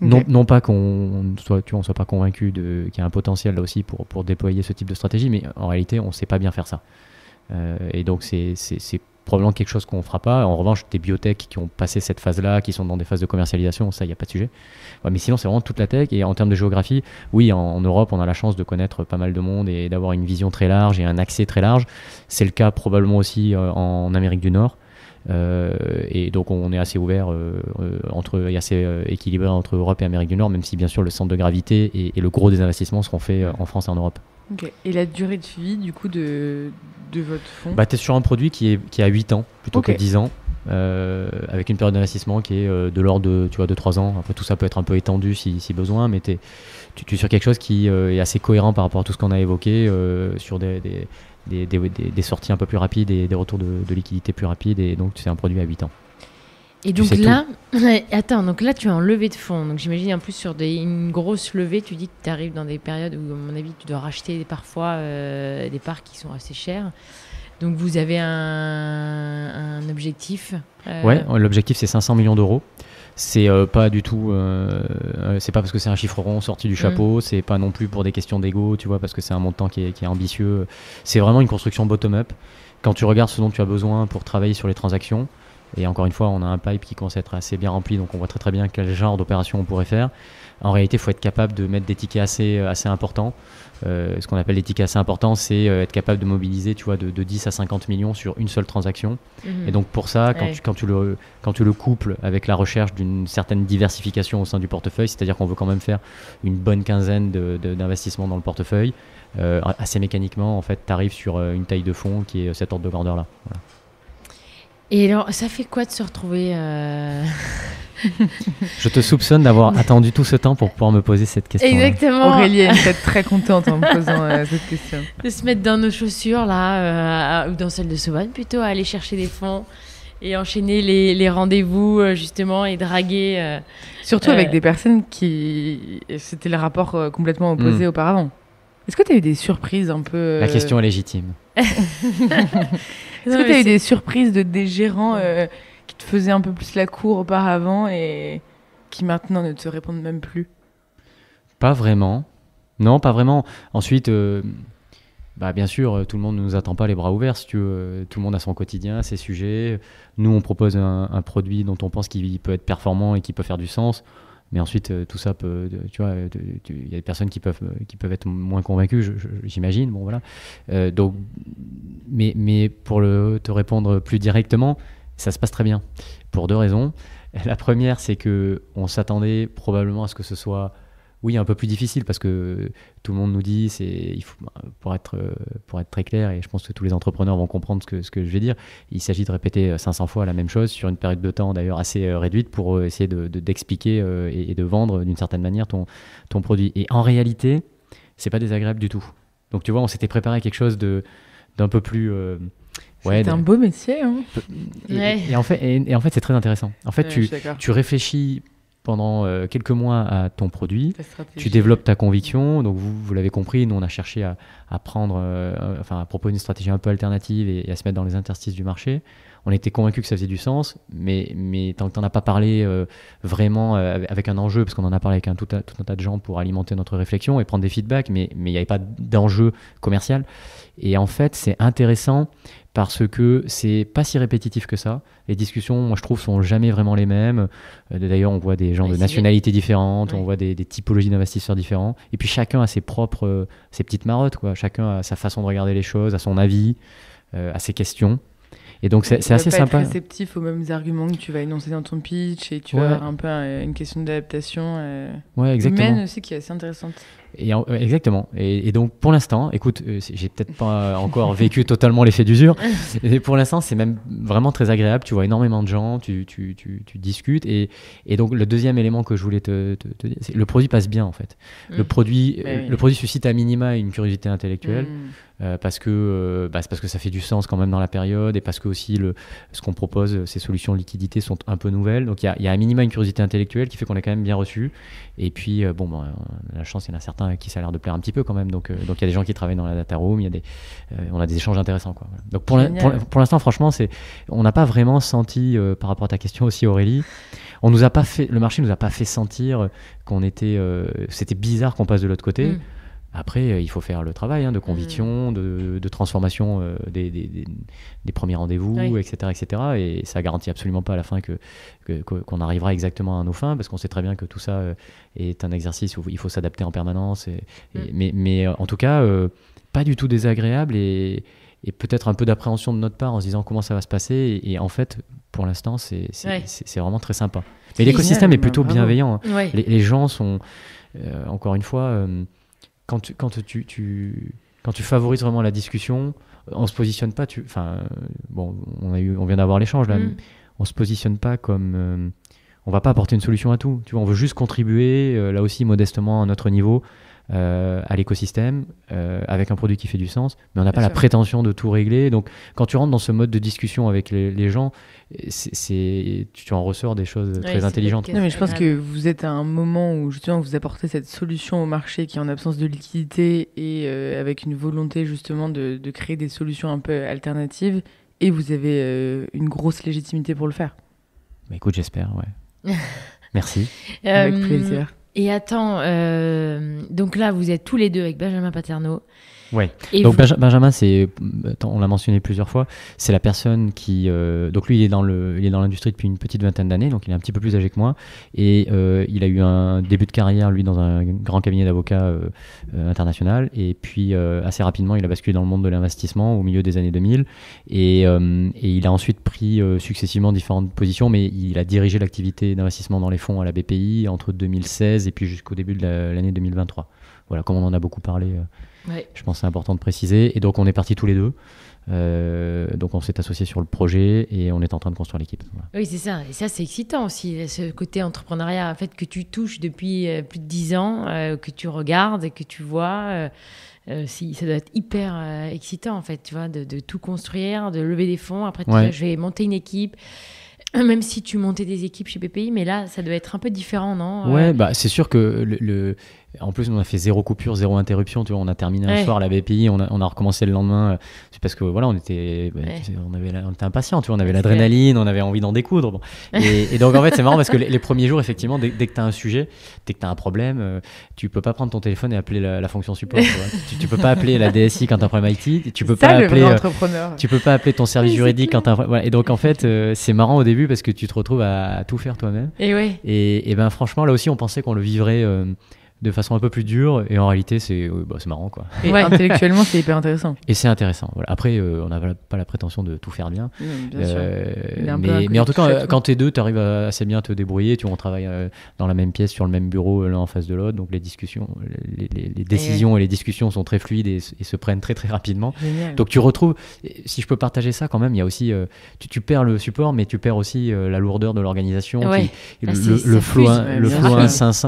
Okay. Non pas qu'on soit pas convaincu qu'il y a un potentiel là aussi pour déployer ce type de stratégie, mais en réalité, on ne sait pas bien faire ça. Et donc c'est probablement quelque chose qu'on ne fera pas. En revanche, des biotech qui ont passé cette phase-là, qui sont dans des phases de commercialisation, ça, il n'y a pas de sujet. Ouais, mais sinon, c'est vraiment toute la tech. Et en termes de géographie, oui, en Europe, on a la chance de connaître pas mal de monde et d'avoir une vision très large et un accès très large. C'est le cas probablement aussi en Amérique du Nord. Et donc, on est assez ouvert, et assez équilibré entre Europe et Amérique du Nord, même si, bien sûr, le centre de gravité et le gros des investissements seront faits en France et en Europe. Okay. Et la durée de suivi, du coup, de votre fonds? Tu es sur un produit qui a 8 ans plutôt que 10 ans. avec une période d'investissement qui est de l'ordre de 3 ans. Après, tout ça peut être un peu étendu si besoin, mais tu es sur quelque chose qui est assez cohérent par rapport à tout ce qu'on a évoqué, sur des sorties un peu plus rapides et des retours de liquidité plus rapides, et donc c'est un produit à 8 ans. Et donc là, donc là tu es en levée de fonds, donc j'imagine en plus sur une grosse levée, tu dis que tu arrives dans des périodes où à mon avis tu dois racheter parfois des parts qui sont assez chères. Donc vous avez un objectif Ouais, l'objectif c'est 500 millions d'euros. C'est pas du tout, c'est pas parce que c'est un chiffre rond sorti du chapeau, c'est pas non plus pour des questions d'ego, tu vois, parce que c'est un montant qui est ambitieux. C'est vraiment une construction bottom-up. Quand tu regardes ce dont tu as besoin pour travailler sur les transactions, et encore une fois, on a un pipe qui commence à être assez bien rempli, donc on voit très très bien quel genre d'opération on pourrait faire. En réalité, il faut être capable de mettre des tickets assez importants. Ce qu'on appelle les tickets assez importants, c'est être capable de mobiliser, tu vois, de 10 à 50 millions sur une seule transaction. Et donc pour ça, quand tu le couples avec la recherche d'une certaine diversification au sein du portefeuille, c'est-à-dire qu'on veut quand même faire une bonne quinzaine d'investissements dans le portefeuille, assez mécaniquement, en fait, tu arrives sur une taille de fonds qui est cet ordre de grandeur-là. Voilà. Et alors, ça fait quoi de se retrouver Je te soupçonne d'avoir attendu tout ce temps pour pouvoir me poser cette question. Exactement. Aurélie est peut-être très contente en me posant cette question. De se mettre dans nos chaussures, là, ou dans celles de Soban, plutôt, à aller chercher des fonds et enchaîner les rendez-vous, justement, et draguer. Surtout avec des personnes qui... C'était le rapport complètement opposé auparavant. Est-ce que tu as eu des surprises un peu... La question est légitime. Est-ce que tu as eu des surprises des gérants qui te faisaient un peu plus la cour auparavant et qui maintenant ne te répondent même plus? Pas vraiment. Non, pas vraiment. Ensuite, bien sûr, tout le monde ne nous attend pas les bras ouverts. Si tu veux. Tout le monde a son quotidien, ses sujets. Nous, on propose un produit dont on pense qu'il peut être performant et qui peut faire du sens. Mais ensuite, tout ça peut, tu vois, il y a des personnes qui peuvent être moins convaincues, j'imagine. Bon, voilà. Mais pour te répondre plus directement, ça se passe très bien. Pour 2 raisons. La première, c'est qu'on s'attendait probablement à ce que ce soit, oui, un peu plus difficile, parce que tout le monde nous dit, il faut, pour être très clair, et je pense que tous les entrepreneurs vont comprendre ce que je vais dire, il s'agit de répéter 500 fois la même chose sur une période de temps d'ailleurs assez réduite pour essayer d'expliquer et de vendre d'une certaine manière ton produit. Et en réalité, c'est pas désagréable du tout. Donc tu vois, on s'était préparé à quelque chose d'un peu plus... c'est un beau métier. Hein. Et en fait, c'est très intéressant. En fait, tu réfléchis pendant quelques mois à ton produit, tu développes ta conviction. Donc vous l'avez compris, nous on a cherché à proposer une stratégie un peu alternative et à se mettre dans les interstices du marché. On était convaincus que ça faisait du sens, mais tant que tu n'en as pas parlé vraiment avec un enjeu, parce qu'on en a parlé avec tout un tas de gens pour alimenter notre réflexion et prendre des feedbacks, mais il n'y avait pas d'enjeu commercial. Et en fait, c'est intéressant parce que c'est pas si répétitif que ça. Les discussions, moi je trouve, sont jamais vraiment les mêmes. D'ailleurs, on voit des gens de nationalités différentes, on voit des typologies d'investisseurs différents. Et puis chacun a ses petites marottes, quoi. Chacun a sa façon de regarder les choses, a son avis, a ses questions. Et donc c'est assez sympa. Être réceptif aux mêmes arguments que tu vas énoncer dans ton pitch, et tu vas avoir un peu une question d'adaptation humaine aussi qui est assez intéressante. Exactement. Et donc pour l'instant, écoute, j'ai peut-être pas encore vécu totalement l'effet d'usure, mais pour l'instant c'est même vraiment très agréable. Tu vois énormément de gens, tu discutes, et donc le deuxième élément que je voulais te dire, c'est le produit passe bien en fait. Le produit suscite à minima une curiosité intellectuelle. Parce que ça fait du sens quand même dans la période, et parce que aussi ce qu'on propose, ces solutions de liquidité sont un peu nouvelles. Donc il y a à minima une curiosité intellectuelle qui fait qu'on est quand même bien reçu. Et puis la chance, il y en a certains à qui ça a l'air de plaire un petit peu quand même. Donc il y a des gens qui travaillent dans la data room, on a des échanges intéressants, quoi. Donc pour l'instant, franchement, on n'a pas vraiment senti, par rapport à ta question aussi, Aurélie, le marché nous a pas fait sentir c'était bizarre qu'on passe de l'autre côté. Après, il faut faire le travail de conviction, de transformation des premiers rendez-vous, etc., etc. Et ça garantit absolument pas à la fin qu'on arrivera exactement à nos fins, parce qu'on sait très bien que tout ça est un exercice où il faut s'adapter en permanence. Mais en tout cas, pas du tout désagréable, et peut-être un peu d'appréhension de notre part en se disant comment ça va se passer. Et en fait, pour l'instant, c'est vraiment très sympa. Mais l'écosystème est plutôt bienveillant. Les gens sont, encore une fois... Quand tu favorises vraiment la discussion, on se positionne pas. On vient d'avoir l'échange là. on se positionne pas comme... on va pas apporter une solution à tout. Tu vois, on veut juste contribuer, là aussi modestement à notre niveau, à l'écosystème, avec un produit qui fait du sens, mais on n'a pas la prétention de tout régler. Donc, quand tu rentres dans ce mode de discussion avec les gens, tu en ressors des choses très intelligentes. Non, mais je pense que vous êtes à un moment où justement vous apportez cette solution au marché qui est en absence de liquidité et avec une volonté justement de créer des solutions un peu alternatives, et vous avez une grosse légitimité pour le faire. Bah, écoute, j'espère, ouais. Merci. Avec plaisir. Et attends, donc là, vous êtes tous les deux avec Benjamin Paterno. Ouais. Donc Benjamin, on l'a mentionné plusieurs fois, c'est la personne qui, donc lui, il est dans l'industrie depuis une petite vingtaine d'années, donc il est un petit peu plus âgé que moi, et il a eu un début de carrière lui dans un grand cabinet d'avocats international, et puis assez rapidement, il a basculé dans le monde de l'investissement au milieu des années 2000, et il a ensuite pris successivement différentes positions, mais il a dirigé l'activité d'investissement dans les fonds à la BPI entre 2016 et puis jusqu'au début de l'année 2023. Voilà, comme on en a beaucoup parlé. Ouais. Je pense que c'est important de préciser. Et donc, on est partis tous les deux. Donc, on s'est associés sur le projet et on est en train de construire l'équipe. Voilà. Oui, c'est ça. Et ça, c'est excitant aussi, ce côté entrepreneuriat, en fait, que tu touches depuis plus de 10 ans, que tu regardes et que tu vois. Ça doit être hyper excitant, en fait, tu vois, de tout construire, de lever des fonds. Après, je vais monter une équipe. Même si tu montais des équipes chez BPI, mais là, ça doit être un peu différent, non ? Ouais, bah, c'est sûr que en plus, on a fait 0 coupure, 0 interruption. Tu vois, on a terminé un soir à la BPI, on a recommencé le lendemain. C'est parce que voilà, on était impatients. Tu vois, on avait l'adrénaline, on avait envie d'en découdre. Bon. Et donc en fait, c'est marrant parce que les premiers jours, effectivement, dès que tu as un sujet, dès que tu as un problème, tu peux pas prendre ton téléphone et appeler la fonction support. Tu peux pas appeler la DSI quand tu as un problème IT. Tu peux pas appeler ton service juridique quand tu as un problème. Voilà. Et donc en fait, c'est marrant au début parce que tu te retrouves à tout faire toi-même. Et ben franchement, là aussi, on pensait qu'on le vivrait de façon un peu plus dure, et en réalité c'est marrant, quoi. Et intellectuellement c'est hyper intéressant. Et c'est intéressant, voilà. Après on n'a pas la prétention de tout faire bien, bien sûr. Mais en tout cas quand t'es deux, t'arrives assez bien à te débrouiller. Tu vois, on travaille dans la même pièce, sur le même bureau, l'un en face de l'autre, donc les discussions, les décisions et les discussions sont très fluides et se prennent très très rapidement. Génial. Donc tu retrouves, si je peux partager ça quand même, il y a aussi tu perds le support, mais tu perds aussi la lourdeur de l'organisation, le flot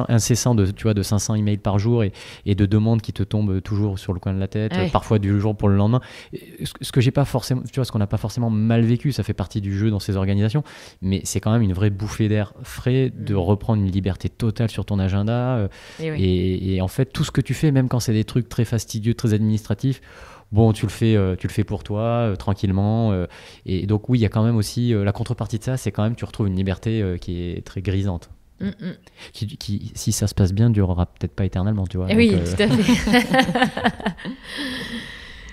incessant de 500 emails par jour et de demandes qui te tombent toujours sur le coin de la tête, parfois du jour pour le lendemain. Ce que j'ai pas forcément, tu vois, ce qu'on n'a pas forcément mal vécu, ça fait partie du jeu dans ces organisations, mais c'est quand même une vraie bouffée d'air frais de reprendre une liberté totale sur ton agenda. Et en fait, tout ce que tu fais, même quand c'est des trucs très fastidieux, très administratifs, bon, tu le fais pour toi, tranquillement. Et donc oui, il y a quand même aussi la contrepartie de ça, c'est quand même tu retrouves une liberté qui est très grisante. Qui, si ça se passe bien, durera peut-être pas éternellement, tu vois. Oui, tout à fait.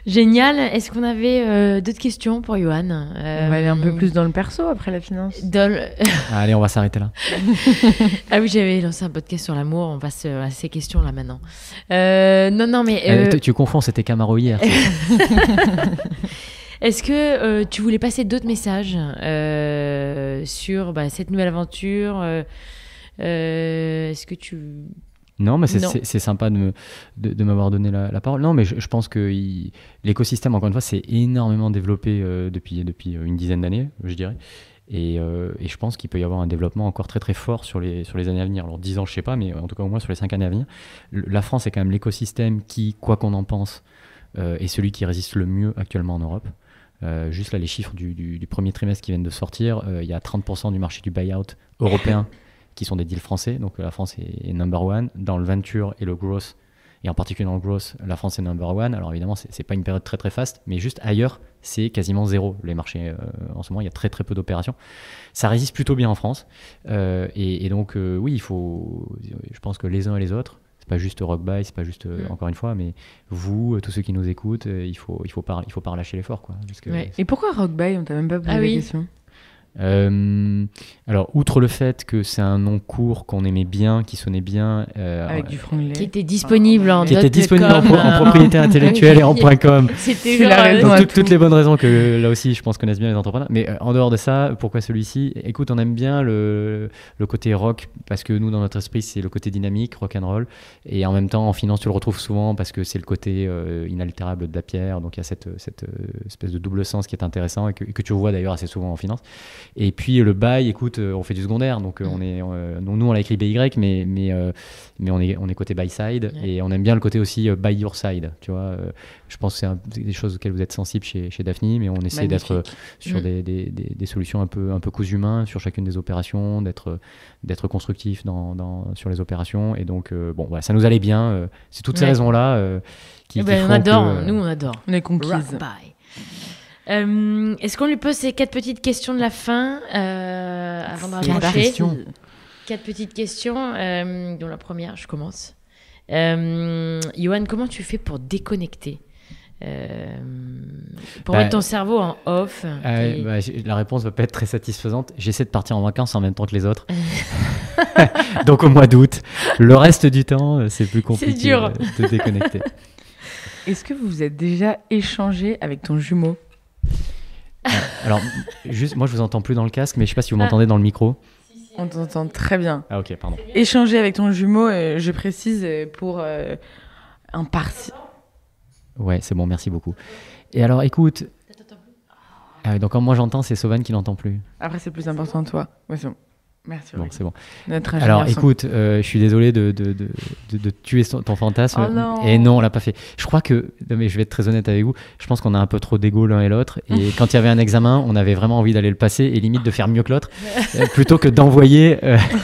Génial. Est-ce qu'on avait d'autres questions pour Johan ? On va aller un peu plus dans le perso après la finance. Allez, on va s'arrêter là. Ah oui, j'avais lancé un podcast sur l'amour. On passe à ces questions-là maintenant. Non, mais... Tu confonds, c'était Camaro hier. Est-ce que tu voulais passer d'autres messages sur cette nouvelle aventure est-ce que tu... Non, mais c'est sympa de m'avoir donné la parole. Non, mais je pense que l'écosystème, encore une fois, s'est énormément développé depuis une dizaine d'années, je dirais. Et je pense qu'il peut y avoir un développement encore très très fort sur les années à venir. Alors 10 ans, je sais pas, mais en tout cas au moins sur les 5 années à venir. La France est quand même l'écosystème qui, quoi qu'on en pense, est celui qui résiste le mieux actuellement en Europe. Juste là, les chiffres du premier trimestre qui viennent de sortir, il y a 30% du marché du buyout européen qui sont des deals français, donc la France est number one. Dans le venture et le growth, et en particulier dans le growth, la France est number one. Alors évidemment, c'est pas une période très très faste, mais juste ailleurs, c'est quasiment zéro. Les marchés, en ce moment, il y a très très peu d'opérations. Ça résiste plutôt bien en France. Et donc, oui, je pense que les uns et les autres, c'est pas juste Rockbuy, c'est pas juste, encore une fois, mais vous, tous ceux qui nous écoutent, il faut pas relâcher l'effort, quoi. Parce que Et pourquoi Rockbuy ? On t'a même pas posé la question. Alors, outre le fait que c'est un nom court qu'on aimait bien, qui sonnait bien, avec du franglais, qui était disponible en propriété intellectuelle et en .com. C'était donc, toutes les bonnes raisons que là aussi je pense connaissent bien les entrepreneurs. Mais en dehors de ça, pourquoi celui-ci ? Écoute, on aime bien le côté rock parce que nous, dans notre esprit, c'est le côté dynamique, rock and roll, et en même temps en finance tu le retrouves souvent parce que c'est le côté inaltérable de la pierre. Donc il y a cette espèce de double sens qui est intéressant et que tu vois d'ailleurs assez souvent en finance. Et puis le by, écoute, on fait du secondaire, donc nous on l'a écrit BY, mais on est côté by side, et on aime bien le côté aussi by your side, tu vois. Je pense que c'est des choses auxquelles vous êtes sensibles chez Daphni, mais on essaie d'être sur des solutions un peu cousu main sur chacune des opérations, d'être constructif sur les opérations, et donc ça nous allait bien. C'est toutes ces raisons-là qui font on adore, que, nous on adore. On est conquises. Est-ce qu'on lui pose ces 4 petites questions de la fin avant de raccrocher 4 petites questions, dont la première, je commence. Yoann, comment tu fais pour déconnecter, pour mettre ton cerveau en off? La réponse va pas être très satisfaisante. J'essaie de partir en vacances en même temps que les autres. Donc au mois d'août. Le reste du temps, c'est plus compliqué de déconnecter. Est-ce que vous vous êtes déjà échangé avec ton jumeau? Alors, juste, moi je vous entends plus dans le casque, mais je sais pas si vous m'entendez dans le micro. On t'entend très bien. Ah ok, pardon. Échanger avec ton jumeau, je précise, pour un parti. Ouais, c'est bon, merci beaucoup. Et alors, écoute... donc quand moi j'entends, c'est Sauvan qui n'entend plus. Après, c'est plus important toi. Ouais, c'est bon. Merci. Bon, c'est bon. Alors, écoute, je suis désolé de tuer ton fantasme. Oh non. Et non, on l'a pas fait. Je crois que, mais je vais être très honnête avec vous, je pense qu'on a un peu trop d'ego l'un et l'autre. Et quand il y avait un examen, on avait vraiment envie d'aller le passer et limite de faire mieux que l'autre, plutôt que d'envoyer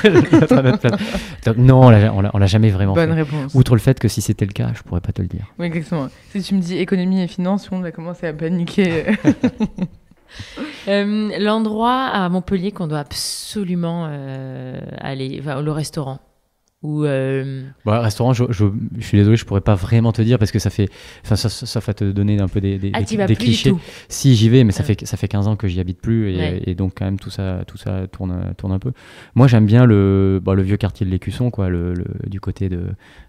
l'autre à notre place. Donc, non, on l'a jamais vraiment Bonne fait. réponse. Outre le fait que si c'était le cas, je pourrais pas te le dire. Oui, exactement. Si tu me dis économie et finance, on va commencer à paniquer. L'endroit à Montpellier qu'on doit absolument aller, le restaurant. Restaurant, je suis désolé, je pourrais pas vraiment te dire parce que ça va te donner un peu des clichés. Si, j'y vais, mais ça fait 15 ans que j'y habite plus et donc quand même tout ça tourne un peu. Moi, j'aime bien le vieux quartier de l'Écusson, quoi, du côté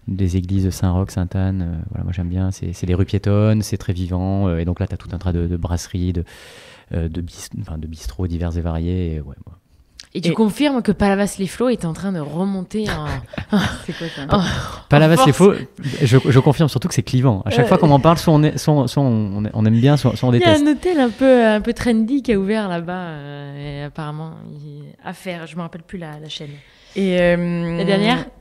des églises de Saint-Roch, Sainte-Anne. Moi j'aime bien. C'est des rues piétonnes, c'est très vivant, et donc là, tu as tout un tas de brasseries, de bistrots divers et variés. Et tu confirmes que Palavas-les-Flots est en train de remonter en... C'est quoi ça? Palavas-les-Flots, je confirme surtout que c'est clivant. À chaque fois qu'on en parle, soit on aime bien, soit on déteste. Il y a un hôtel un peu trendy qui a ouvert là-bas, et apparemment, à faire. Je me rappelle plus la chaîne. Et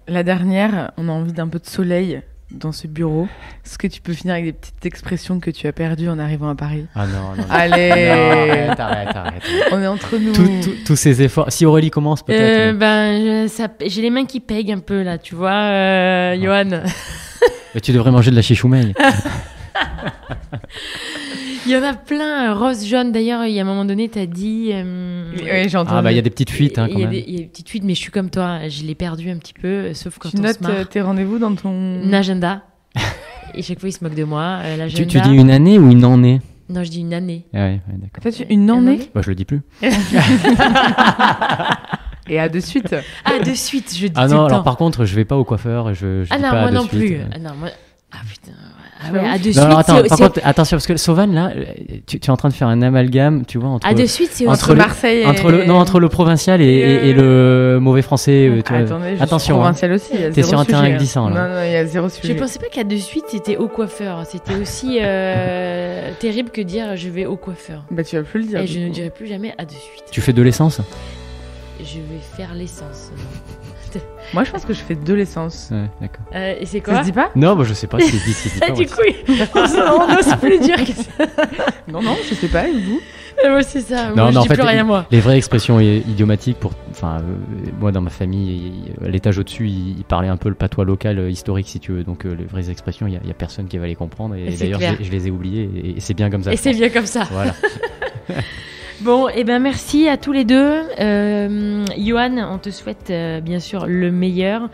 La dernière, on a envie d'un peu de soleil dans ce bureau. Est-ce que tu peux finir avec des petites expressions que tu as perdues en arrivant à Paris? Ah non. Allez. Non, arrête. On est entre nous. Tous ces efforts. Si Aurélie commence peut-être. J'ai les mains qui pèguent un peu là, tu vois, Yoann. Mais tu devrais manger de la chichoumeille. Il y en a plein, rose, jaune. D'ailleurs, il y a un moment donné, tu as dit... Oui, j'ai entendu. Il y a des petites fuites quand même. Il y a des petites fuites, mais je suis comme toi. Je l'ai perdu un petit peu, sauf quand tu on se marre. notes tes rendez-vous dans ton... agenda. Et chaque fois, il se moque de moi. L'agenda. Tu dis une année ou une année? Non, je dis une année. Ouais, d'accord. En fait, une année? Je le dis plus. Et à de suite. De suite, je dis Ah tout non, le alors temps. par contre, je vais pas au coiffeur. Je dis pas moi de non suite. plus. Ah putain. À de Non, suite, alors attends, par contre, attention, parce que Sauvan, là, tu es en train de faire un amalgame, tu vois, entre... À de suite, c'est entre Marseille et... entre le provincial et le mauvais français. Tu vois. Attendez, attention, provincial aussi. T'es sur un terrain glissant, là. Non, il y a zéro sujet. Je pensais pas qu'à de suite, c'était au coiffeur. C'était aussi terrible que dire je vais au coiffeur. Bah, tu vas plus le dire. Et je ne dirai plus jamais à de suite. Tu fais de l'essence? Je vais faire l'essence. Moi, je pense que je fais de l'essence. Ouais, d'accord. Et c'est quoi? Ça se dit pas? Non, je sais pas ce qu'il dit pas. Du coup, on n'ose plus dire que ça. Non, je sais pas, et vous? Moi, c'est ça. Non, moi, je en dis fait, plus rien, moi. Les vraies expressions idiomatiques, moi, dans ma famille, l'étage au-dessus, il parlait un peu le patois local historique, si tu veux. Donc, les vraies expressions, il y a personne qui va les comprendre. Et d'ailleurs, je les ai oubliées. Et c'est bien comme ça. Et c'est bien comme ça. Voilà. Bon, merci à tous les deux. Yoann, on te souhaite bien sûr le meilleur.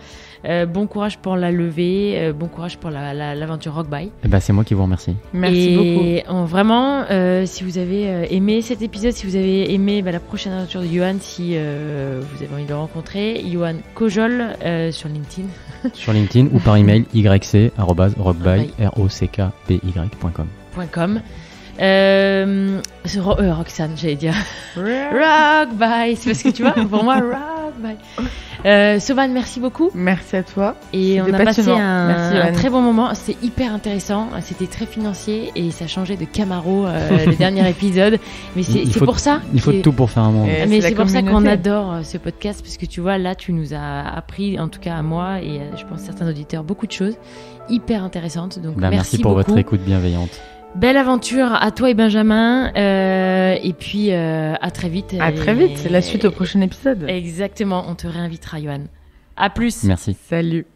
Bon courage pour la levée, bon courage pour l'aventure Rock By. C'est moi qui vous remercie. Merci beaucoup. Et vraiment, si vous avez aimé cet épisode, si vous avez aimé la prochaine aventure de Yoann, si vous avez envie de le rencontrer, Yoann Kojol sur LinkedIn. Sur LinkedIn ou par email yc@rockby.com. Roxane, j'allais dire. Rock By, c'est parce que tu vois, pour moi, Rock bye. Sovan, merci beaucoup. Merci à toi. Et on C'était a passé passionnant. un Merci, très bon moment. C'est hyper intéressant. C'était très financier et ça changeait de Camaro le dernier épisode. Mais c'est pour ça. Il faut de tout pour faire un monde. Mais la c'est pour ça qu'on communauté. adore ce podcast parce que tu vois, là, tu nous as appris, en tout cas à moi et je pense certains auditeurs, beaucoup de choses hyper intéressantes. Donc Merci pour beaucoup. votre écoute bienveillante. Belle aventure à toi et Benjamin. Et puis à très vite. À très vite. C'est la suite au prochain épisode. Exactement. On te réinvitera, Johan. À plus. Merci. Salut.